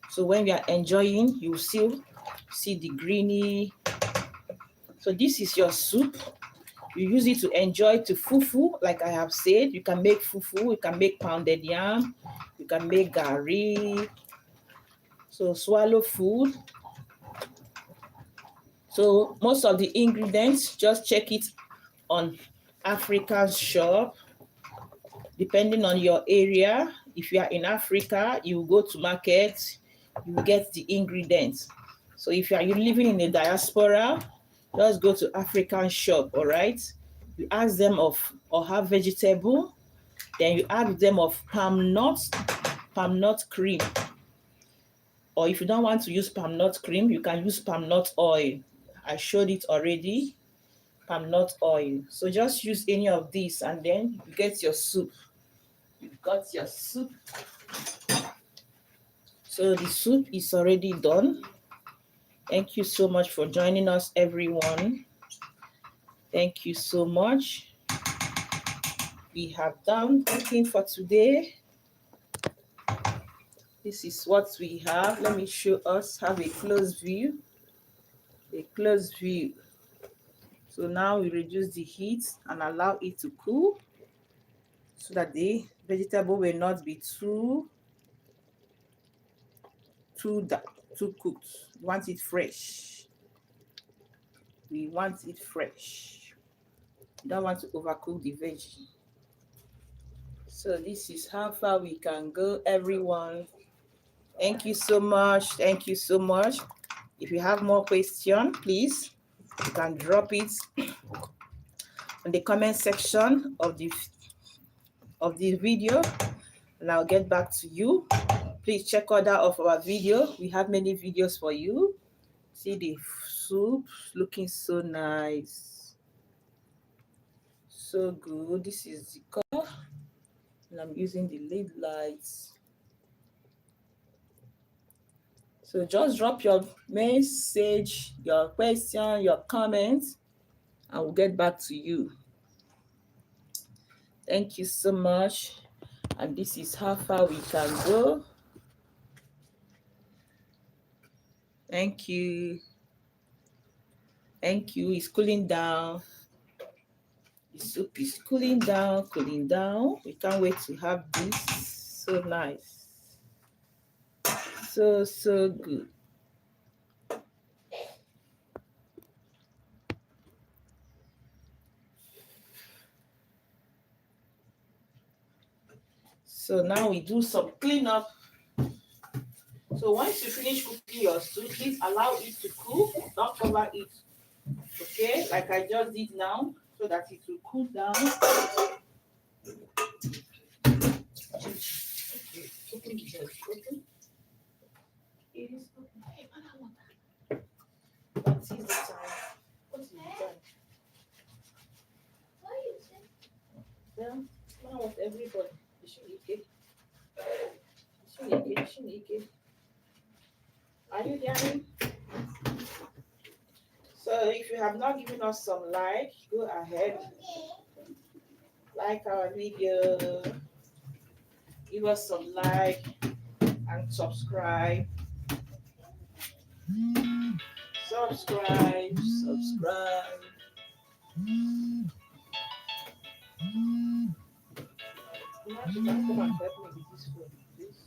So when we are enjoying, you will still see the greeny. So this is your soup. You use it to enjoy to fufu, like I have said. You can make fufu, you can make pounded yam, you can make gari. So swallow food. So most of the ingredients, just check it on African shop. depending on your area. If you are in Africa, you go to market, you get the ingredients. So if you are living in a diaspora, just go to African shop, all right? You ask them of or have vegetable, then you ask them of palm nut cream. Or if you don't want to use palm nut cream, you can use palm nut oil. I showed it already, palm nut oil. So just use any of these and then you get your soup. You've got your soup. So the soup is already done. Thank you so much for joining us, everyone. Thank you so much. We have done cooking for today. This is what we have. Let me show us, have a close view. A close view. So now we reduce the heat and allow it to cool so that the vegetable will not be too cooked. We want it fresh. We want it fresh. We don't want to overcook the veggie. So this is how far we can go, everyone. Thank you so much. Thank you so much. If you have more questions, please, you can drop it in the comment section of the video, and I'll get back to you. Please check other of our video. We have many videos for you. See the soup looking so nice. So good. This is the color. And I'm using the lid lights. So just drop your message, your question, your comments, and we'll get back to you. Thank you so much. And this is how far we can go. Thank you. Thank you. It's cooling down. The soup is cooling down, cooling down. We can't wait to have this. So nice. So good. So now we do some cleanup. So once you finish cooking your soup, please allow it to cool. Don't cover it. Okay, like I just did now, so that it will cool down. Open the door. Open. It is open. Hey, man, I want that. What is the time? What is the time? What are you saying? Yeah, I want everybody. You should eat it. You should eat it. You should eat it. Are you hearing? So if you have not given us some like, go ahead. Like our video. Give us some like and subscribe. Subscribe. You can come and help me with this phone, please.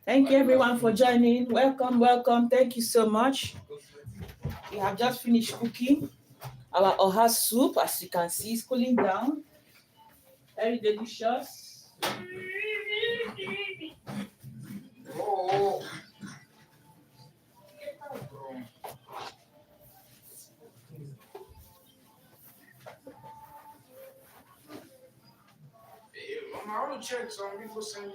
Thank you everyone for joining. Welcome, welcome. Thank you so much. We have just finished cooking our oha soup. As you can see, it's cooling down. Very delicious. Oh. Mama, I want to check some people saying.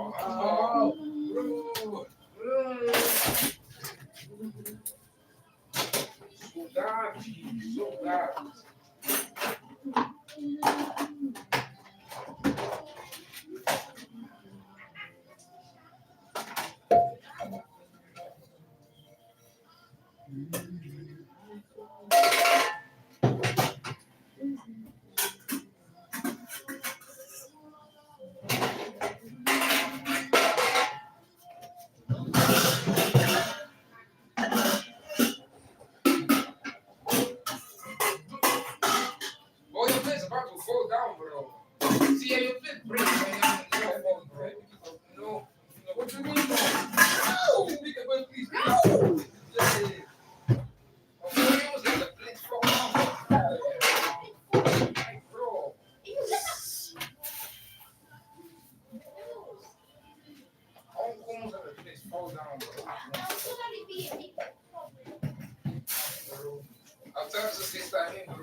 Oh, bro. Saudade. Oh, your plate's about to fall down, bro. See, your plate breaks when you're bro. No. What you mean, bro? No! Speak about please. No! Of course, the plate fall down. Bro. How come the plate fall down, bro? I'll tell you to stay standing, bro.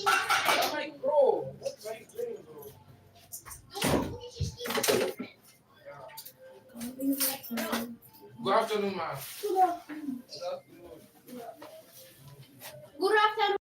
I'm like, bro, what's my thing, bro? Good afternoon, man. Good afternoon. Good afternoon.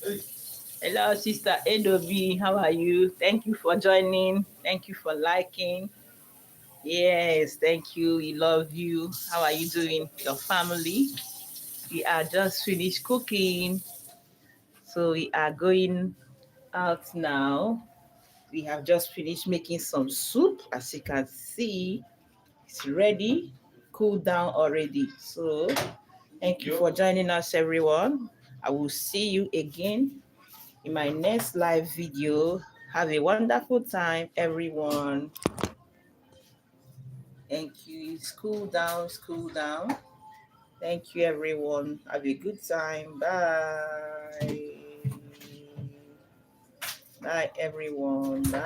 Hello, Sister Adobe. How are you? Thank you for joining. Thank you for liking. Yes, thank you. We love you. How are you doing? Your family? We are just finished cooking. So we are going out now. We have just finished making some soup. As you can see, it's ready, cooled down already. So thank you for joining us, everyone. I will see you again in my next live video. Have a wonderful time, everyone. Thank you. It's cool down, it's cool down. Thank you, everyone. Have a good time. Bye. Bye, everyone. Bye.